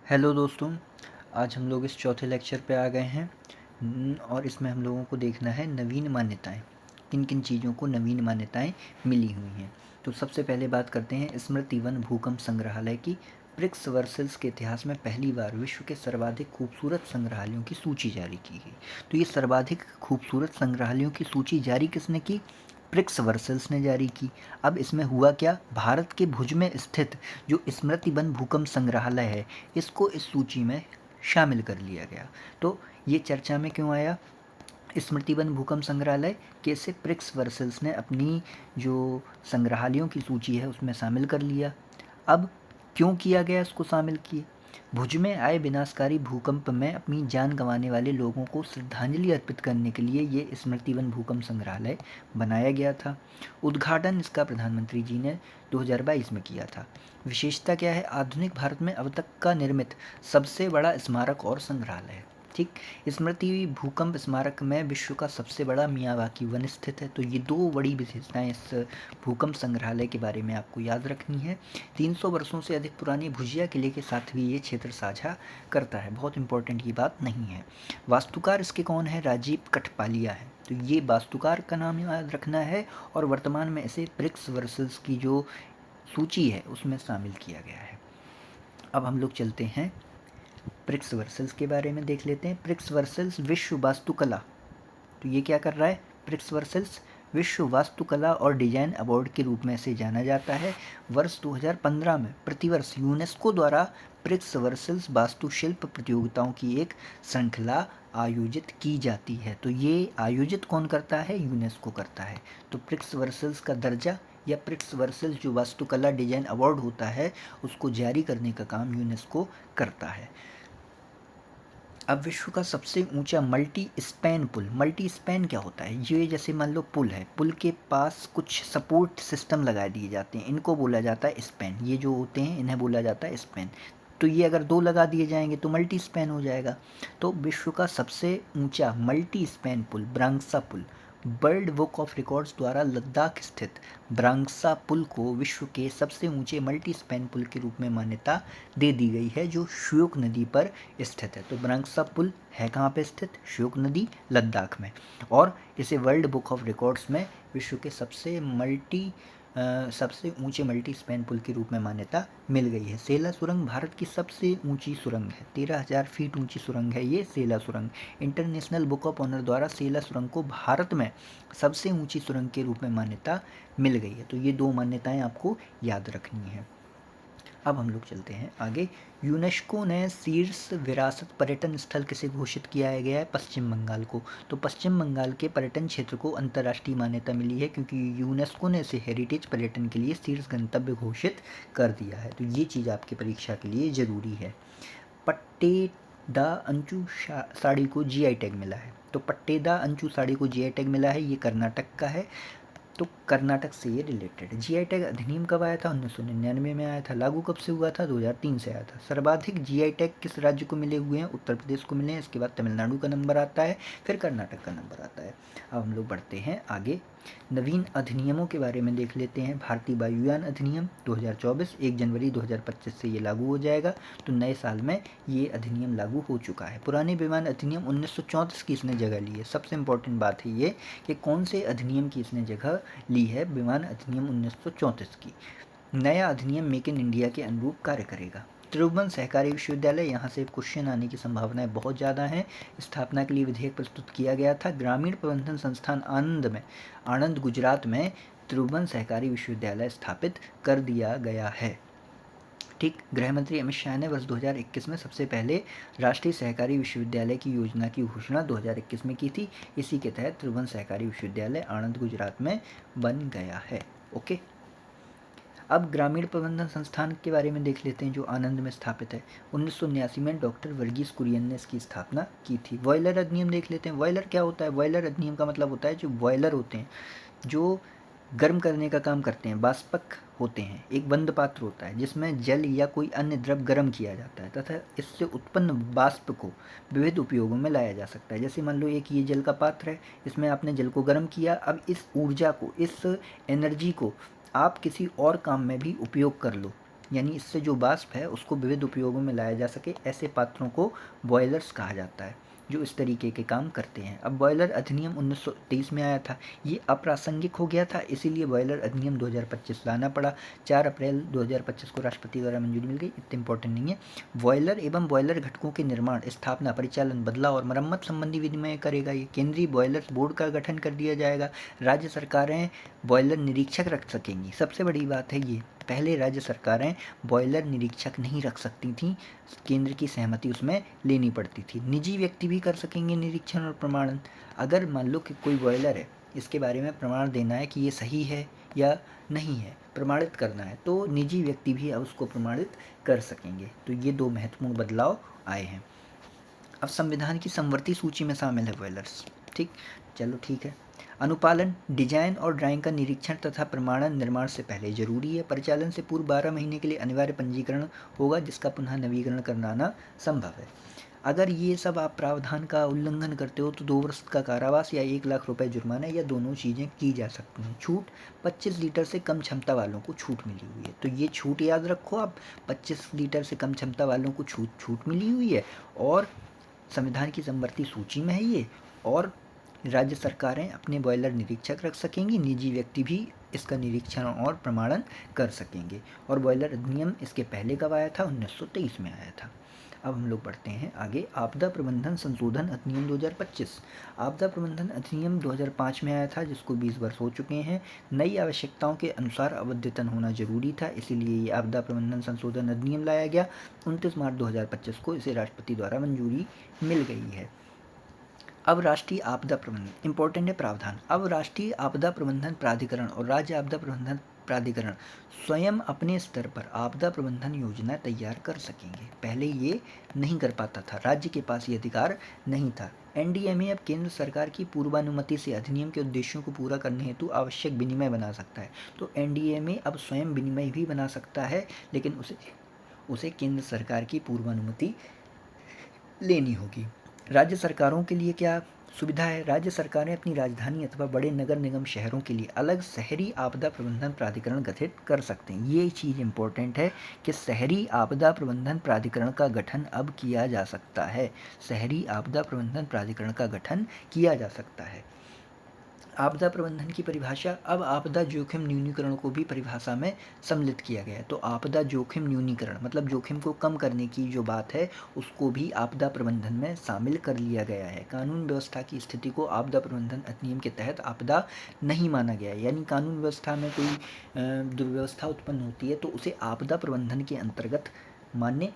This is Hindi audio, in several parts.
हेलो दोस्तों, आज हम लोग इस चौथे लेक्चर पे आ गए हैं और इसमें हम लोगों को देखना है नवीन मान्यताएं। किन किन चीज़ों को नवीन मान्यताएं मिली हुई हैं। तो सबसे पहले बात करते हैं स्मृति वन भूकंप संग्रहालय की। ब्रिक्स वर्सल्स के इतिहास में पहली बार विश्व के सर्वाधिक खूबसूरत संग्रहालयों की सूची जारी की गई। तो ये सर्वाधिक खूबसूरत संग्रहालयों की सूची जारी किसने की? ब्रिक्स वर्सल्स ने जारी की। अब इसमें हुआ क्या, भारत के भुज में स्थित जो स्मृति वन भूकंप संग्रहालय है इसको इस सूची में शामिल कर लिया गया। तो ये चर्चा में क्यों आया स्मृति वन भूकंप संग्रहालय? कैसे ब्रिक्स वर्सल्स ने अपनी जो संग्रहालयों की सूची है उसमें शामिल कर लिया। अब क्यों किया गया इसको शामिल किए? भुज में आए विनाशकारी भूकंप में अपनी जान गंवाने वाले लोगों को श्रद्धांजलि अर्पित करने के लिए ये स्मृति वन भूकंप संग्रहालय बनाया गया था। उद्घाटन इसका प्रधानमंत्री जी ने 2022 में किया था। विशेषता क्या है? आधुनिक भारत में अब तक का निर्मित सबसे बड़ा स्मारक और संग्रहालय है। ठीक, स्मृति भूकंप स्मारक में विश्व का सबसे बड़ा मियावाकी वन स्थित है। तो ये दो बड़ी विशेषताएं इस भूकंप संग्रहालय के बारे में आपको याद रखनी है। 300 वर्षों से अधिक पुरानी भुजिया किले के साथ भी ये क्षेत्र साझा करता है। बहुत इंपॉर्टेंट ये बात नहीं है। वास्तुकार इसके कौन है? राजीव कठपालिया है। तो ये वास्तुकार का नाम याद रखना है और वर्तमान में इसे ब्रिक्स वर्सल्स की जो सूची है उसमें शामिल किया गया है। अब हम लोग चलते हैं ब्रिक्स वर्सल्स के बारे में देख लेते हैं। ब्रिक्स वर्सल्स विश्व वास्तुकला, तो ये क्या कर रहा है? ब्रिक्स वर्सल्स विश्व वास्तुकला और डिजाइन अवार्ड के रूप में इसे जाना जाता है। वर्ष 2015 में प्रतिवर्ष यूनेस्को द्वारा ब्रिक्स वर्सल्स वास्तुशिल्प प्रतियोगिताओं की एक श्रृंखला आयोजित की जाती है। तो ये आयोजित कौन करता है? यूनेस्को करता है। तो ब्रिक्स वर्सल्स का दर्जा या ब्रिक्स वर्सल्स जो वास्तुकला डिजाइन अवार्ड होता है उसको जारी करने का काम यूनेस्को करता है। अब विश्व का सबसे ऊंचा मल्टी स्पैन पुल। मल्टी स्पैन क्या होता है? ये जैसे मान लो पुल है, पुल के पास कुछ सपोर्ट सिस्टम लगा दिए जाते हैं, इनको बोला जाता है स्पैन। ये जो होते हैं इन्हें बोला जाता है स्पैन। तो ये अगर दो लगा दिए जाएंगे तो मल्टी स्पैन हो जाएगा। तो विश्व का सबसे ऊंचा मल्टी स्पैन पुल ब्रांगसा पुल वर्ल्ड बुक ऑफ रिकॉर्ड्स द्वारा लद्दाख स्थित ब्रांगसा पुल को विश्व के सबसे ऊंचे मल्टी स्पैन पुल के रूप में मान्यता दे दी गई है, जो श्योक नदी पर स्थित है। तो ब्रांगसा पुल है कहाँ पे स्थित? श्योक नदी, लद्दाख में। और इसे वर्ल्ड बुक ऑफ रिकॉर्ड्स में विश्व के सबसे ऊंचे मल्टी स्पैन पुल के रूप में मान्यता मिल गई है। सेला सुरंग भारत की सबसे ऊंची सुरंग है। 13,000 फीट ऊंची सुरंग है ये सेला सुरंग। इंटरनेशनल बुक ऑफ ऑनर द्वारा सेला सुरंग को भारत में सबसे ऊंची सुरंग के रूप में मान्यता मिल गई है। तो ये दो मान्यताएं आपको याद रखनी है। अब हम लोग चलते हैं आगे। यूनेस्को ने शीर्ष विरासत पर्यटन स्थल किसे घोषित किया गया है? पश्चिम बंगाल को। तो पश्चिम बंगाल के पर्यटन क्षेत्र को अंतर्राष्ट्रीय मान्यता मिली है क्योंकि यूनेस्को ने इसे हेरिटेज पर्यटन के लिए शीर्ष गंतव्य घोषित कर दिया है। तो ये चीज़ आपकी परीक्षा के लिए ज़रूरी है। पट्टेदा अंचू साड़ी को जीआई टैग मिला है। तो पट्टेदा अंचू साड़ी को जीआई टैग मिला है, ये कर्नाटक का है। तो कर्नाटक से ये रिलेटेड है। जीआई टैग अधिनियम कब आया था? 1999 में आया था। लागू कब से हुआ था? 2003 से आया था। सर्वाधिक जीआई टैग किस राज्य को मिले हुए हैं? उत्तर प्रदेश को मिले हैं। इसके बाद तमिलनाडु का नंबर आता है, फिर कर्नाटक का नंबर आता है। अब हम लोग बढ़ते हैं आगे। नवीन अधिनियमों के बारे में देख लेते हैं। भारतीय वायुयान अधिनियम 2024 1 जनवरी 2025 से ये लागू हो जाएगा। तो नए साल में ये अधिनियम लागू हो चुका है। पुराने विमान अधिनियम 1934 की इसने जगह ली है। सबसे इंपॉर्टेंट बात है ये कि कौन से अधिनियम की इसने जगह ली है? विमान अधिनियम 1934 की। नया अधिनियम मेक इन इंडिया के अनुरूप कार्य करेगा। त्रिभुवन सहकारी विश्वविद्यालय, यहाँ से क्वेश्चन आने की संभावनाएं बहुत ज़्यादा हैं। स्थापना के लिए विधेयक प्रस्तुत किया गया था। ग्रामीण प्रबंधन संस्थान आनंद गुजरात में त्रिभुवन सहकारी विश्वविद्यालय स्थापित कर दिया गया है। ठीक, गृह मंत्री अमित शाह ने वर्ष 2021 में सबसे पहले राष्ट्रीय सहकारी विश्वविद्यालय की योजना की घोषणा 2021 में की थी। इसी के तहत त्रिभुवन सहकारी विश्वविद्यालय आनंद गुजरात में बन गया है। ओके, अब ग्रामीण प्रबंधन संस्थान के बारे में देख लेते हैं जो आनंद में स्थापित है। 1989 में डॉक्टर वर्गीस कुरियन ने इसकी स्थापना की थी। बॉयलर अधिनियम देख लेते हैं। बॉयलर क्या होता है? बॉयलर अधिनियम का मतलब होता है जो बॉयलर होते हैं, जो गर्म करने का काम करते हैं, वाष्पक होते हैं। एक बंद पात्र होता है जिसमें जल या कोई अन्य द्रव गर्म किया जाता है तथा इससे उत्पन्न वाष्प को विविध उपयोगों में लाया जा सकता है। जैसे मान लो एक ये जल का पात्र है, इसमें आपने जल को गर्म किया। अब इस ऊर्जा को, इस एनर्जी को आप किसी और काम में भी उपयोग कर लो। यानी इससे जो वाष्प है उसको विविध उपयोगों में लाया जा सके, ऐसे पात्रों को बॉयलर्स कहा जाता है जो इस तरीके के काम करते हैं। अब बॉयलर अधिनियम 1923 में आया था, ये अप्रासंगिक हो गया था, इसीलिए बॉयलर अधिनियम 2025 लाना पड़ा। 4 अप्रैल 2025 को राष्ट्रपति द्वारा मंजूरी मिल गई, इतना इंपॉर्टेंट नहीं है। बॉयलर एवं बॉयलर घटकों के निर्माण, स्थापना, परिचालन, बदलाव और मरम्मत संबंधी विनिमय करेगा। ये केंद्रीय बॉयलर्स बोर्ड का गठन कर दिया जाएगा। राज्य सरकारें बॉयलर निरीक्षक रख सकेंगी। सबसे बड़ी बात है ये, पहले राज्य सरकारें बॉयलर निरीक्षक नहीं रख सकती थीं, केंद्र की सहमति उसमें लेनी पड़ती थी। निजी व्यक्ति भी कर सकेंगे निरीक्षण और प्रमाणन। अगर मान लो कि कोई बॉयलर है, इसके बारे में प्रमाण देना है कि ये सही है या नहीं है, प्रमाणित करना है, तो निजी व्यक्ति भी अब उसको प्रमाणित कर सकेंगे। तो ये 2 महत्वपूर्ण बदलाव आए हैं। अब संविधान की समवर्ती सूची में शामिल है बॉयलर्स। ठीक, चलो ठीक है। अनुपालन, डिजाइन और ड्राइंग का निरीक्षण तथा प्रमाणन निर्माण से पहले जरूरी है। परिचालन से पूर्व 12 महीने के लिए अनिवार्य पंजीकरण होगा, जिसका पुनः नवीकरण कराना संभव है। अगर ये सब आप प्रावधान का उल्लंघन करते हो तो 2 वर्ष का कारावास या 1 लाख रुपए जुर्माना या दोनों चीज़ें की जा सकती हैं। छूट, 25 लीटर से कम क्षमता वालों को छूट मिली हुई है, तो ये छूट याद रखो आप, 25 लीटर से कम क्षमता वालों को छूट मिली हुई है और संविधान की समवर्ती सूची में है ये। और राज्य सरकारें अपने बॉयलर निरीक्षक रख सकेंगी, निजी व्यक्ति भी इसका निरीक्षण और प्रमाणन कर सकेंगे। और बॉयलर अधिनियम इसके पहले कब आया था? 1923 में आया था। अब हम लोग बढ़ते हैं आगे। आपदा प्रबंधन संशोधन अधिनियम 2025। आपदा प्रबंधन अधिनियम 2005 में आया था, जिसको 20 वर्ष हो चुके हैं। नई आवश्यकताओं के अनुसार अद्यतन होना जरूरी था, इसीलिए ये आपदा प्रबंधन संशोधन अधिनियम लाया गया। 29 मार्च 2025 को इसे राष्ट्रपति द्वारा मंजूरी मिल गई है। अब राष्ट्रीय आपदा प्रबंधन, इंपॉर्टेंट है प्रावधान। अब राष्ट्रीय आपदा प्रबंधन प्राधिकरण और राज्य आपदा प्रबंधन प्राधिकरण स्वयं अपने स्तर पर आपदा प्रबंधन योजना तैयार कर सकेंगे। पहले ये नहीं कर पाता था, राज्य के पास ये अधिकार नहीं था। एनडीएमए अब केंद्र सरकार की पूर्वानुमति से अधिनियम के उद्देश्यों को पूरा करने हेतु आवश्यक विनिमय बना सकता है। तो एनडीएमए अब स्वयं विनिमय भी बना सकता है, लेकिन उसे केंद्र सरकार की पूर्वानुमति लेनी होगी। राज्य सरकारों के लिए क्या सुविधा है? राज्य सरकारें अपनी राजधानी अथवा बड़े नगर निगम शहरों के लिए अलग शहरी आपदा प्रबंधन प्राधिकरण गठित कर सकते हैं। ये चीज़ इंपॉर्टेंट है कि शहरी आपदा प्रबंधन प्राधिकरण का गठन अब किया जा सकता है। शहरी आपदा प्रबंधन प्राधिकरण का गठन किया जा सकता है। आपदा प्रबंधन की परिभाषा, अब आपदा जोखिम न्यूनीकरण को भी परिभाषा में सम्मिलित किया गया है। तो आपदा जोखिम न्यूनीकरण मतलब जोखिम को कम करने की जो बात है, उसको भी आपदा प्रबंधन में शामिल कर लिया गया है। कानून व्यवस्था की स्थिति को आपदा प्रबंधन अधिनियम के तहत आपदा नहीं माना गया है, यानी कानून व्यवस्था में कोई दुर्व्यवस्था उत्पन्न होती है तो उसे आपदा प्रबंधन के अंतर्गत मान्य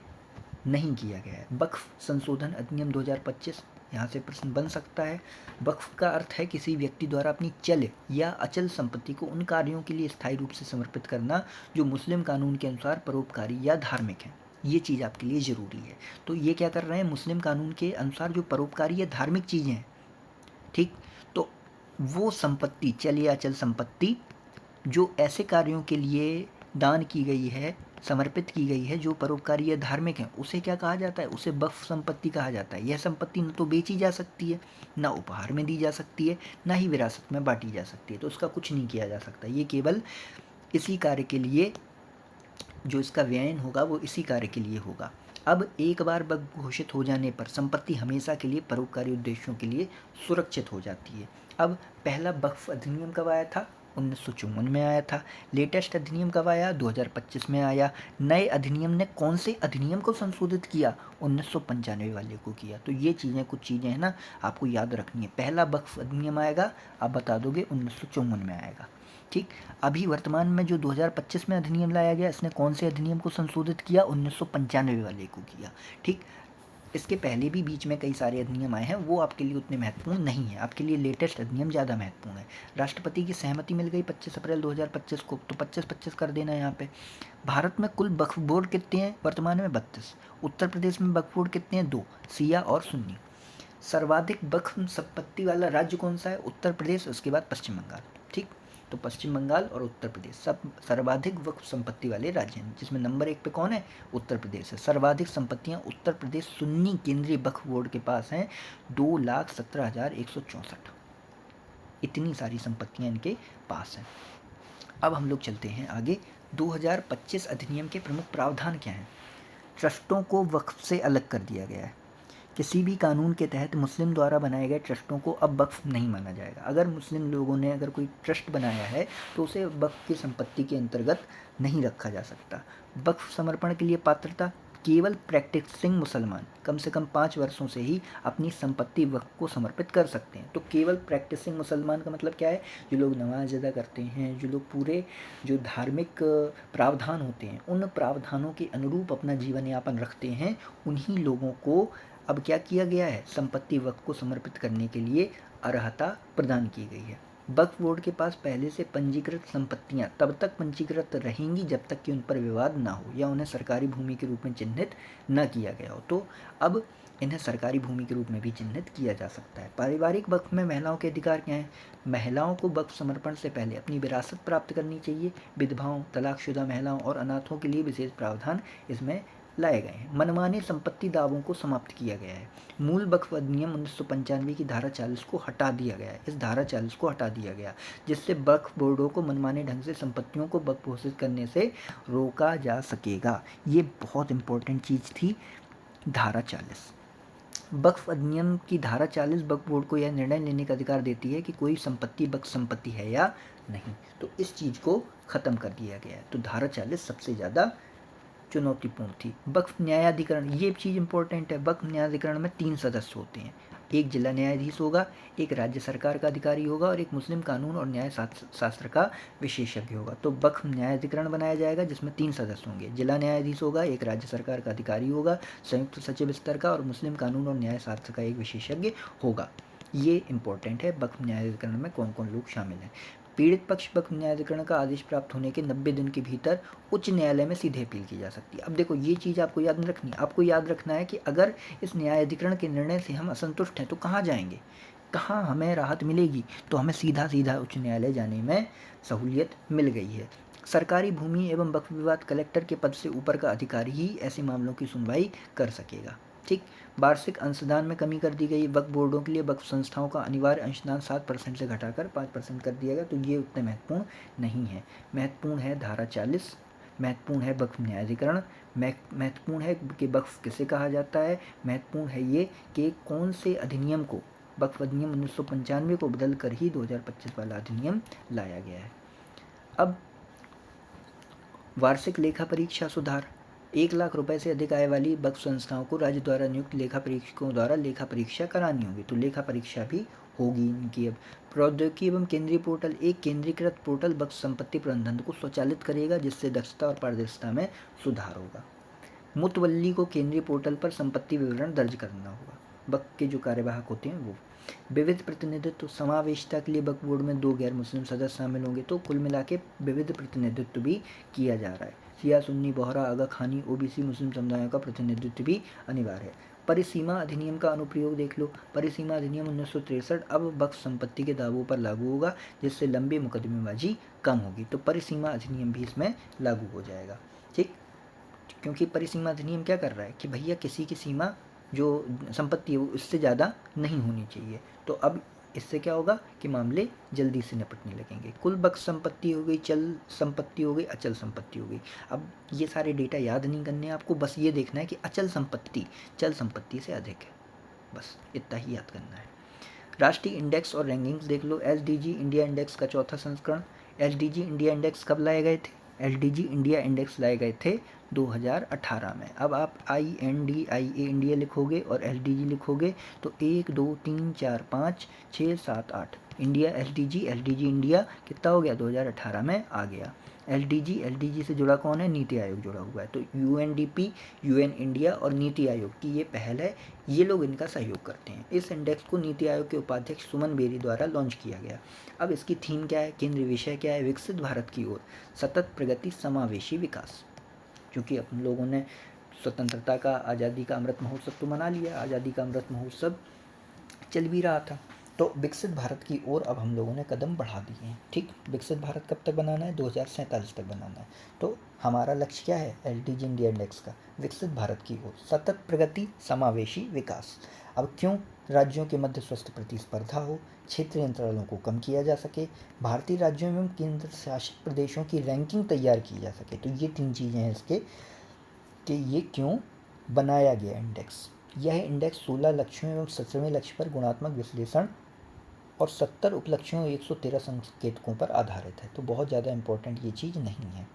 नहीं किया गया है। वक्फ संशोधन अधिनियम 2025, यहाँ से प्रश्न बन सकता है। वक्फ का अर्थ है किसी व्यक्ति द्वारा अपनी चल या अचल संपत्ति को उन कार्यों के लिए स्थायी रूप से समर्पित करना जो मुस्लिम कानून के अनुसार परोपकारी या धार्मिक है। ये चीज़ आपके लिए ज़रूरी है। तो ये क्या कर रहे हैं? मुस्लिम कानून के अनुसार जो परोपकारी या धार्मिक चीज़ें हैं, ठीक, तो वो संपत्ति, चल या अचल संपत्ति जो ऐसे कार्यों के लिए दान की गई है, समर्पित की गई है, जो परोपकारी या धार्मिक है, उसे क्या कहा जाता है? उसे वक्फ संपत्ति कहा जाता है। यह संपत्ति न तो बेची जा सकती है, ना उपहार में दी जा सकती है, ना ही विरासत में बांटी जा सकती है, तो उसका कुछ नहीं किया जा सकता। ये केवल इसी कार्य के लिए, जो इसका व्ययन होगा वो इसी कार्य के लिए होगा। अब एक बार वक्फ घोषित हो जाने पर संपत्ति हमेशा के लिए परोपकारी उद्देश्यों के लिए सुरक्षित हो जाती है। अब पहला वक्फ अधिनियम कब आया था? 1954 में आया था। लेटेस्ट अधिनियम कब आया? 2025 में आया। नए अधिनियम ने कौन से अधिनियम को संशोधित किया? 1995 वाले को किया। तो ये चीज़ें, कुछ चीज़ें हैं ना, आपको याद रखनी है। पहला वक्फ अधिनियम आएगा, आप बता दोगे 1954 में आएगा। ठीक, अभी वर्तमान में जो 2025 में अधिनियम लाया गया, इसने कौन से अधिनियम को संशोधित किया? 1995 वाले को किया। ठीक, इसके पहले भी बीच में कई सारे अधिनियम आए हैं, वो आपके लिए उतने महत्वपूर्ण नहीं है। आपके लिए लेटेस्ट अधिनियम ज़्यादा महत्वपूर्ण है। राष्ट्रपति की सहमति मिल गई 25 अप्रैल 2025 को, तो 25-25 कर देना यहाँ पे। भारत में कुल वक्फ बोर्ड कितने हैं? वर्तमान में 32। उत्तर प्रदेश में वक्फ बोर्ड कितने हैं? 2, शिया और सुन्नी। सर्वाधिक वक्फ संपत्ति वाला राज्य कौन सा है? उत्तर प्रदेश, उसके बाद पश्चिम बंगाल। ठीक, तो पश्चिम बंगाल और उत्तर प्रदेश सब सर्वाधिक वक्फ संपत्ति वाले राज्य हैं, जिसमें नंबर 1 पे कौन है? उत्तर प्रदेश है। सर्वाधिक संपत्तियां उत्तर प्रदेश सुन्नी केंद्रीय वक्फ बोर्ड के पास हैं, 2,17,164। इतनी सारी संपत्तियां इनके पास हैं। अब हम लोग चलते हैं आगे। 2025 अधिनियम के प्रमुख प्रावधान क्या हैं? ट्रस्टों को वक्फ से अलग कर दिया गया है। किसी भी कानून के तहत मुस्लिम द्वारा बनाए गए ट्रस्टों को अब वक्फ नहीं माना जाएगा। अगर मुस्लिम लोगों ने अगर कोई ट्रस्ट बनाया है तो उसे वक्फ की संपत्ति के अंतर्गत नहीं रखा जा सकता। वक्फ समर्पण के लिए पात्रता, केवल प्रैक्टिसिंग मुसलमान कम से कम 5 वर्षों से ही अपनी संपत्ति वक्फ को समर्पित कर सकते हैं। तो केवल प्रैक्टिसिंग मुसलमान का मतलब क्या है? जो लोग नमाज अदा करते हैं, जो लोग पूरे जो धार्मिक प्रावधान होते हैं उन प्रावधानों के अनुरूप अपना जीवन यापन रखते हैं, उन्हीं लोगों को अब क्या किया गया है? संपत्ति वक्फ को समर्पित करने के लिए अर्हता प्रदान की गई है। वक्फ बोर्ड के पास पहले से पंजीकृत संपत्तियां तब तक पंजीकृत रहेंगी जब तक कि उन पर विवाद ना हो या उन्हें सरकारी भूमि के रूप में चिन्हित न किया गया हो। तो अब इन्हें सरकारी भूमि के रूप में भी चिन्हित किया जा सकता है। पारिवारिक वक्फ में महिलाओं के अधिकार क्या हैं? महिलाओं को वक्फ समर्पण से पहले अपनी विरासत प्राप्त करनी चाहिए। विधवाओं, तलाकशुदा महिलाओं और अनाथों के लिए विशेष प्रावधान इसमें लाए गए हैं। मनमाने संपत्ति दावों को समाप्त किया गया है। मूल वक्फ अधिनियम 1995 की धारा 40 को हटा दिया गया है। इस धारा 40 को हटा दिया गया जिससे वक्फ बोर्डों को मनमाने ढंग से संपत्तियों को वक्फ घोषित करने से रोका जा सकेगा। ये बहुत इंपॉर्टेंट चीज़ थी धारा 40। वक्फ अधिनियम की धारा 40 वक्फ बोर्ड को यह निर्णय लेने का अधिकार देती है कि कोई संपत्ति वक्फ संपत्ति है या नहीं। तो इस चीज़ को ख़त्म कर दिया गया है। तो धारा 40 सबसे ज़्यादा चुनौतीपूर्ण थी। वक्फ न्यायाधिकरण, ये चीज़ इंपॉर्टेंट है। वक्फ न्यायाधिकरण में 3 सदस्य होते हैं। एक जिला न्यायाधीश होगा, एक राज्य सरकार का अधिकारी होगा और एक मुस्लिम कानून और न्याय शास्त्र का विशेषज्ञ होगा। तो वक्फ न्यायाधिकरण बनाया जाएगा जिसमें 3 सदस्य होंगे। जिला न्यायाधीश होगा, एक राज्य सरकार का अधिकारी होगा, संयुक्त सचिव स्तर का, और मुस्लिम कानून और न्याय शास्त्र का एक विशेषज्ञ होगा। ये इंपॉर्टेंट है वक्फ न्यायाधिकरण में कौन कौन लोग शामिल हैं। पीड़ित पक्ष वक्फ न्यायाधिकरण का आदेश प्राप्त होने के 90 दिन के भीतर उच्च न्यायालय में सीधे अपील की जा सकती है। अब देखो ये चीज़ आपको याद रखनी है। आपको याद रखना है कि अगर इस न्यायाधिकरण के निर्णय से हम असंतुष्ट हैं तो कहाँ जाएंगे, कहाँ हमें राहत मिलेगी? तो हमें सीधा सीधा उच्च न्यायालय जाने में सहूलियत मिल गई है। सरकारी भूमि एवं वक्फ विवाद कलेक्टर के पद से ऊपर का अधिकारी ही ऐसे मामलों की सुनवाई कर सकेगा। ठीक। वार्षिक अंशदान में कमी कर दी गई। वक्फ बोर्डों के लिए वक्फ संस्थाओं का अनिवार्य अंशदान 7% से घटाकर 5% कर दिया गया। तो ये उतने महत्वपूर्ण नहीं है। महत्वपूर्ण है धारा 40, महत्वपूर्ण है वक्फ न्यायाधिकरण, महत्वपूर्ण है कि वक्फ किसे कहा जाता है, महत्वपूर्ण है ये कि कौन से अधिनियम को, वक्फ अधिनियम 1995 को बदल कर ही 2025 वाला अधिनियम लाया गया है। अब वार्षिक लेखा परीक्षा सुधार। 1 लाख रुपए से अधिक आय वाली वक्फ संस्थाओं को राज्य द्वारा नियुक्त लेखा परीक्षकों द्वारा लेखा परीक्षा करानी होगी। तो लेखा परीक्षा भी होगी इनकी। अब प्रौद्योगिकी एवं केंद्रीय पोर्टल, एक केंद्रीकृत पोर्टल वक्फ संपत्ति प्रबंधन को स्वचालित करेगा जिससे दक्षता और पारदर्शिता में सुधार होगा। मुतवल्ली को केंद्रीय पोर्टल पर संपत्ति विवरण दर्ज करना होगा। वक्फ के जो कार्यवाहक होते हैं वो। विविध प्रतिनिधित्व, समावेशिता के लिए वक्फ बोर्ड में 2 गैर मुस्लिम सदस्य शामिल होंगे। तो कुल मिला के विविध प्रतिनिधित्व भी किया जा रहा है। शिया, सुन्नी, बोहरा, आगा खानी, ओबीसी मुस्लिम समुदायों का प्रतिनिधित्व भी अनिवार्य है। परिसीमा अधिनियम का अनुप्रयोग देख लो। परिसीमा अधिनियम 1963 अब वक्फ संपत्ति के दावों पर लागू होगा जिससे लंबी मुकदमेबाजी कम होगी। तो परिसीमा अधिनियम भी इसमें लागू हो जाएगा। ठीक। क्योंकि परिसीमा अधिनियम क्या कर रहा है कि भैया किसी की सीमा जो संपत्ति है वो इससे ज़्यादा नहीं होनी चाहिए। तो अब इससे क्या होगा कि मामले जल्दी से निपटने लगेंगे। कुल वक्फ संपत्ति हो गई, चल संपत्ति हो गई, अचल संपत्ति हो गई। अब ये सारे डेटा याद नहीं करने आपको, बस ये देखना है कि अचल संपत्ति चल संपत्ति से अधिक है, बस इतना ही याद करना है। राष्ट्रीय इंडेक्स और रैंकिंग्स देख लो। एसडीजी इंडिया इंडेक्स का 4था संस्करण। एसडीजी इंडिया इंडेक्स कब लाए गए थे? एसडीजी इंडिया इंडेक्स लाए गए थे 2018 में। अब आप INDIA इंडिया लिखोगे और एसडीजी लिखोगे तो 1 2 3 4 5 6 7 8 इंडिया एसडीजी इंडिया कितना हो गया? 2018 में आ गया। एसडीजी से जुड़ा कौन है? नीति आयोग जुड़ा हुआ है। तो UNDP, UN इंडिया और नीति आयोग की ये पहल है, ये लोग इनका सहयोग करते हैं। इस इंडेक्स को नीति आयोग के उपाध्यक्ष सुमन बेरी द्वारा लॉन्च किया गया। अब इसकी थीम क्या है, केंद्रीय विषय क्या है? विकसित भारत की ओर सतत प्रगति, समावेशी विकास। क्योंकि अपन लोगों ने स्वतंत्रता का, आज़ादी का अमृत महोत्सव तो मना लिया, आज़ादी का अमृत महोत्सव चल भी रहा था। तो विकसित भारत की ओर अब हम लोगों ने कदम बढ़ा दिए हैं। ठीक। विकसित भारत कब तक बनाना है? 2047 तक बनाना है। तो हमारा लक्ष्य क्या है एसडीजी इंडिया इंडेक्स का? विकसित भारत की ओर सतत प्रगति, समावेशी विकास। अब क्यों राज्यों के मध्य स्वस्थ प्रतिस्पर्धा हो, क्षेत्रीय अंतरालों को कम किया जा सके, भारतीय राज्यों एवं केंद्र शासित प्रदेशों की रैंकिंग तैयार की जा सके। तो ये 3 चीज़ें हैं इसके कि ये क्यों बनाया गया इंडेक्स। यह इंडेक्स 16 लक्ष्यों एवं 17वें लक्ष्य पर गुणात्मक विश्लेषण और 70 उपलक्ष्यों 113 संकेतकों पर आधारित है। तो बहुत ज़्यादा इंपॉर्टेंट ये चीज़ नहीं है।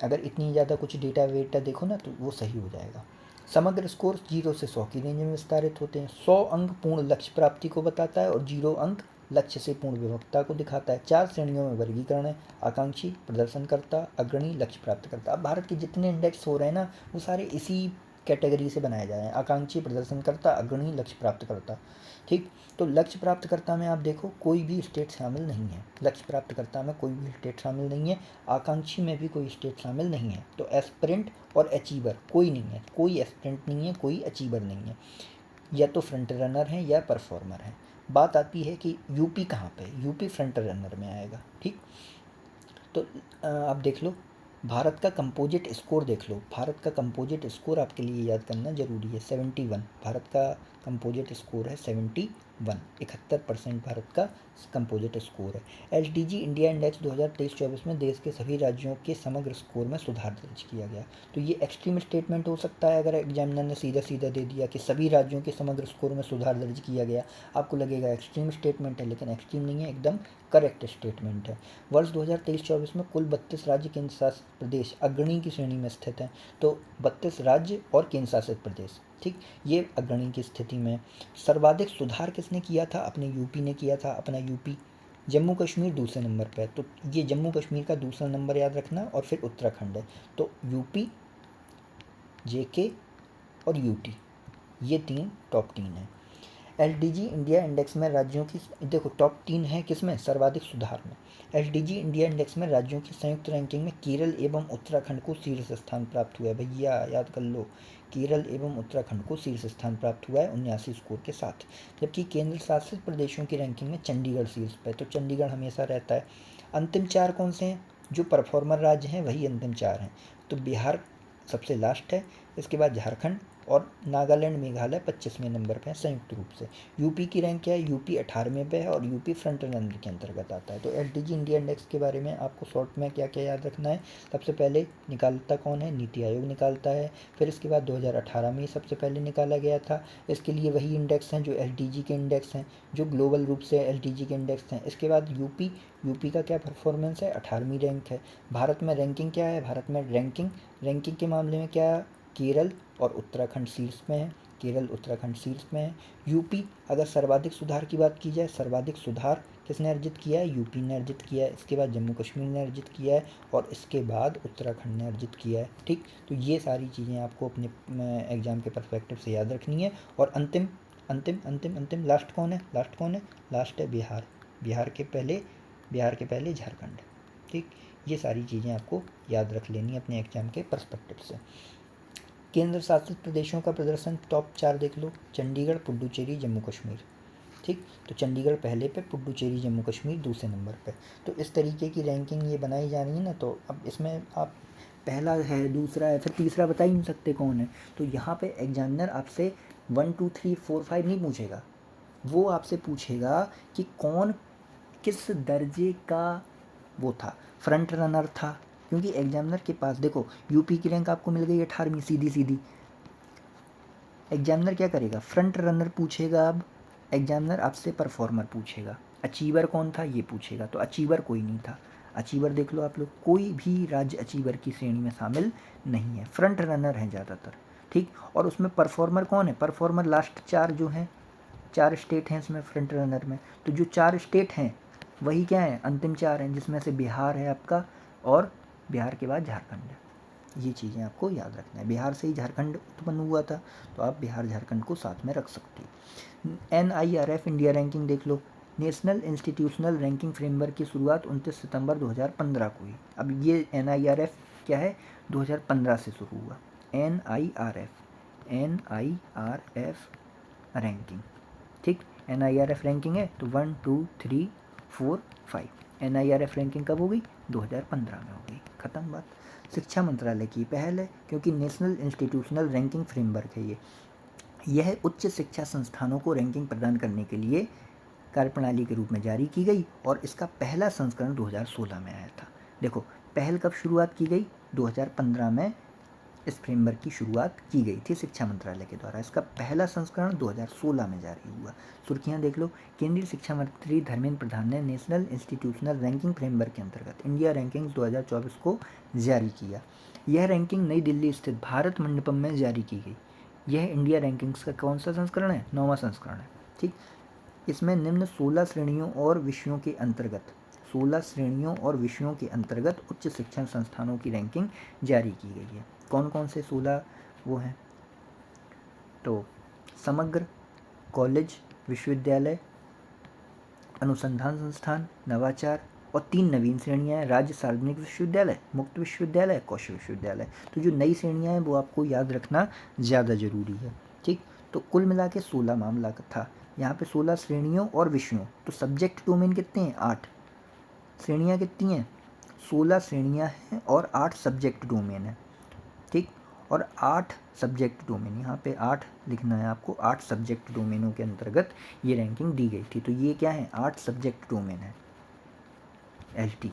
अगर इतनी ज़्यादा कुछ डेटा वेटा देखो ना तो वो सही हो जाएगा। समग्र स्कोर 0 से 100 की रेंज में विस्तारित होते हैं। 100 अंक पूर्ण लक्ष्य प्राप्ति को बताता है और 0 अंक लक्ष्य से पूर्ण विभक्ता को दिखाता है। 4 श्रेणियों में वर्गीकरण है, आकांक्षी, प्रदर्शनकर्ता, अग्रणी, लक्ष्य प्राप्त करता। अब भारत के जितने इंडेक्स हो रहे हैं ना वो सारे इसी कैटेगरी से बनाए जा रहे हैं, आकांक्षी, प्रदर्शनकर्ता, अग्रणी, लक्ष्य प्राप्त करता। ठीक, तो लक्ष्य प्राप्तकर्ता में आप देखो कोई भी स्टेट शामिल नहीं है। लक्ष्य प्राप्तकर्ता में कोई भी स्टेट शामिल नहीं है, आकांक्षी में भी कोई स्टेट शामिल नहीं है। तो एस्पिरेंट और अचीवर कोई नहीं है, कोई एस्पिरेंट नहीं है, कोई अचीवर नहीं है, या तो फ्रंट रनर है या परफॉर्मर है। बात आती है कि यूपी कहाँ पे, यूपी फ्रंट रनर में आएगा। ठीक, तो आप देख लो भारत का कंपोजिट स्कोर देख लो। भारत का कंपोजिट स्कोर आपके लिए याद करना जरूरी है, 71। भारत का कंपोजिट स्कोर है 71, 71% भारत का कंपोजिट स्कोर है। एसडीजी इंडिया इंडेक्स 2023-24 में देश के सभी राज्यों के समग्र स्कोर में सुधार दर्ज किया गया। तो ये एक्सट्रीम स्टेटमेंट हो सकता है अगर एग्जामिनर ने सीधा सीधा दे दिया कि सभी राज्यों के समग्र स्कोर में सुधार दर्ज किया गया, आपको लगेगा एक्सट्रीम स्टेटमेंट है, लेकिन एक्सट्रीम नहीं है, एकदम करेक्ट स्टेटमेंट है। वर्ष 2023-24 में कुल 32 राज्य केंद्र शासित प्रदेश अग्रणी की श्रेणी में स्थित हैं। तो 32 राज्य और केंद्र शासित प्रदेश, ठीक, ये अग्रणी की स्थिति में। सर्वाधिक सुधार किसने किया था? अपने यूपी ने किया था, अपना यूपी। जम्मू कश्मीर दूसरे नंबर पर है, तो ये जम्मू कश्मीर का दूसरा नंबर याद रखना, और फिर उत्तराखंड है। तो यूपी, जेके और यूटी, ये 3 टॉप 3 है। एसडीजी इंडिया इंडेक्स में राज्यों की, देखो टॉप 3 है किसमें? सर्वाधिक सुधार में। एसडीजी इंडिया इंडेक्स में राज्यों की संयुक्त रैंकिंग में केरल एवं उत्तराखंड को शीर्ष स्थान प्राप्त हुआ है। भैया याद कर लो, केरल एवं उत्तराखंड को शीर्ष स्थान प्राप्त हुआ है 79 स्कोर के साथ। जबकि केंद्र शासित प्रदेशों की रैंकिंग में चंडीगढ़ शीर्ष पर है। तो चंडीगढ़ हमेशा रहता है। अंतिम 4 कौन से हैं? जो परफॉर्मर राज्य हैं वही अंतिम 4 हैं। तो बिहार सबसे लास्ट है, इसके बाद झारखंड और नागालैंड, मेघालय 25वें नंबर पे है संयुक्त रूप से। यूपी की रैंक क्या है? यूपी 18वें पे है और यूपी फ्रंट रनर के अंतर्गत आता है। तो एसडीजी इंडिया इंडेक्स के बारे में आपको शॉर्ट में क्या क्या याद रखना है? सबसे पहले निकालता कौन है? नीति आयोग निकालता है। फिर इसके बाद 2018 में सबसे पहले निकाला गया था। इसके लिए वही इंडेक्स हैं जो एसडीजी के इंडेक्स हैं, जो ग्लोबल रूप से एसडीजी के इंडेक्स हैं। इसके बाद यूपी का क्या परफॉर्मेंस है? 18वीं रैंक है। भारत में रैंकिंग क्या है? भारत में रैंकिंग के मामले में क्या? केरल और उत्तराखंड शीर्ष में है, केरल उत्तराखंड शीर्ष में है। यूपी, अगर सर्वाधिक सुधार की बात की जाए, सर्वाधिक सुधार किसने अर्जित किया है? यूपी ने अर्जित किया है। इसके बाद जम्मू कश्मीर ने अर्जित किया है और इसके बाद उत्तराखंड ने अर्जित किया है। ठीक, तो ये सारी चीज़ें आपको अपने एग्जाम के परस्पेक्टिव से याद रखनी है। और अंतिम अंतिम अंतिम अंतिम लास्ट कौन है? लास्ट है बिहार। बिहार के पहले झारखंड। ठीक, ये सारी चीज़ें आपको याद रख लेनी है अपने एग्जाम के पर्सपेक्टिव से। केंद्र शासित प्रदेशों का प्रदर्शन टॉप 4 देख लो, चंडीगढ़, पुडुचेरी, जम्मू कश्मीर। ठीक, तो चंडीगढ़ पहले पे, पुडुचेरी जम्मू कश्मीर दूसरे नंबर पे। तो इस तरीके की रैंकिंग ये बनाई जा रही है ना। तो अब इसमें आप पहला है, दूसरा है, फिर तीसरा बता ही नहीं सकते कौन है। तो यहाँ पे एग्जामिनर आपसे 1 2 3 4 5 नहीं पूछेगा, वो आपसे पूछेगा कि कौन किस दर्जे का वो था, फ्रंट रनर था। क्योंकि एग्जामिनर के पास देखो यूपी की रैंक आपको मिल गई 18वीं, सीधी सीधी। एग्जामिनर क्या करेगा? फ्रंट रनर पूछेगा। अब एग्जामिनर आपसे परफॉर्मर पूछेगा, अचीवर कौन था ये पूछेगा। तो अचीवर कोई नहीं था। अचीवर देख लो आप लोग, कोई भी राज्य अचीवर की श्रेणी में शामिल नहीं है, फ्रंट रनर हैं ज़्यादातर। ठीक, और उसमें परफॉर्मर कौन है? परफॉर्मर लास्ट 4 जो हैं, 4 स्टेट हैं इसमें फ्रंट रनर में। तो जो 4 स्टेट हैं वही क्या है? अंतिम 4 हैं, जिसमें से बिहार है आपका, और बिहार के बाद झारखंड है। ये चीज़ें आपको याद रखना है। बिहार से ही झारखंड उत्पन्न हुआ था, तो आप बिहार झारखंड को साथ में रख सकते हो। NIRF इंडिया रैंकिंग देख लो। नेशनल इंस्टीट्यूशनल रैंकिंग फ्रेमवर्क की शुरुआत 29 सितंबर 2015 को हुई। अब ये NIRF क्या है? 2015 से शुरू हुआ। NIRF ranking. ठीक, NIRF रैंकिंग है तो 1 2 3 4 5। NIRF रैंकिंग कब हो गई? 2015 में हो गई, ख़त्म बात। शिक्षा मंत्रालय की पहल है, क्योंकि नेशनल इंस्टीट्यूशनल रैंकिंग फ्रेमवर्क है ये। यह उच्च शिक्षा संस्थानों को रैंकिंग प्रदान करने के लिए कार्यप्रणाली के रूप में जारी की गई और इसका पहला संस्करण 2016 में आया था। देखो, पहल कब शुरुआत की गई? 2015 में इस फ्रेमवर्क की शुरुआत की गई थी शिक्षा मंत्रालय के द्वारा। इसका पहला संस्करण 2016 में जारी हुआ। सुर्खियां देख लो। केंद्रीय शिक्षा मंत्री धर्मेंद्र प्रधान ने नेशनल इंस्टीट्यूशनल रैंकिंग फ्रेमवर्क के अंतर्गत इंडिया रैंकिंग्स 2024 को जारी किया। यह रैंकिंग नई दिल्ली स्थित भारत मंडपम में जारी की गई। यह इंडिया रैंकिंग्स का कौन सा संस्करण है? 9वां संस्करण है। ठीक, इसमें निम्न 16 श्रेणियों और विषयों के अंतर्गत 16 श्रेणियों और विषयों के अंतर्गत उच्च शिक्षण संस्थानों की रैंकिंग जारी की गई है। कौन कौन से 16 वो हैं? तो समग्र, कॉलेज, विश्वविद्यालय, अनुसंधान संस्थान, नवाचार और 3 नवीन श्रेणियां हैं, राज्य सार्वजनिक विश्वविद्यालय, मुक्त विश्वविद्यालय, कौशल विश्वविद्यालय। तो जो नई श्रेणियां हैं वो आपको याद रखना ज़्यादा जरूरी है। ठीक, तो कुल मिला के 16 मामला था। यहाँ पे 16 श्रेणियों और विषयों। तो सब्जेक्ट डोमेन कितने हैं? 8। श्रेणियाँ कितनी हैं? 16 श्रेणियाँ हैं और 8 सब्जेक्ट डोमेन है। ठीक, और 8 सब्जेक्ट डोमेन, यहाँ पे 8 लिखना है आपको। 8 सब्जेक्ट डोमेनों के अंतर्गत ये रैंकिंग दी गई थी। तो ये क्या है? 8 सब्जेक्ट डोमेन है, LT।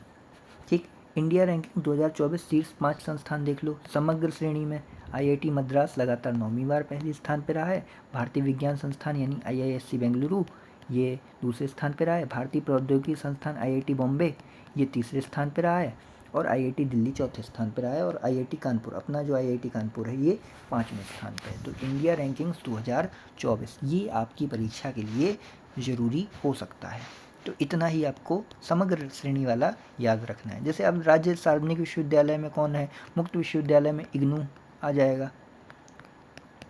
ठीक, इंडिया रैंकिंग 2024 शीर्ष 5 संस्थान देख लो। समग्र श्रेणी में IIT मद्रास लगातार 9वीं बार पहले स्थान पर रहा है। भारतीय विज्ञान संस्थान यानी IISc बेंगलुरु ये दूसरे स्थान पर रहा है। भारतीय प्रौद्योगिकी संस्थान IIT बॉम्बे ये तीसरे स्थान पर रहा है और IIT दिल्ली चौथे स्थान पर आया और IIT कानपुर, अपना जो IIT कानपुर है ये 5वें स्थान पर है। तो इंडिया रैंकिंग्स 2024 ये आपकी परीक्षा के लिए ज़रूरी हो सकता है। तो इतना ही आपको समग्र श्रेणी वाला याद रखना है। जैसे अब राज्य सार्वजनिक विश्वविद्यालय में कौन है? मुक्त विश्वविद्यालय में इग्नू आ जाएगा।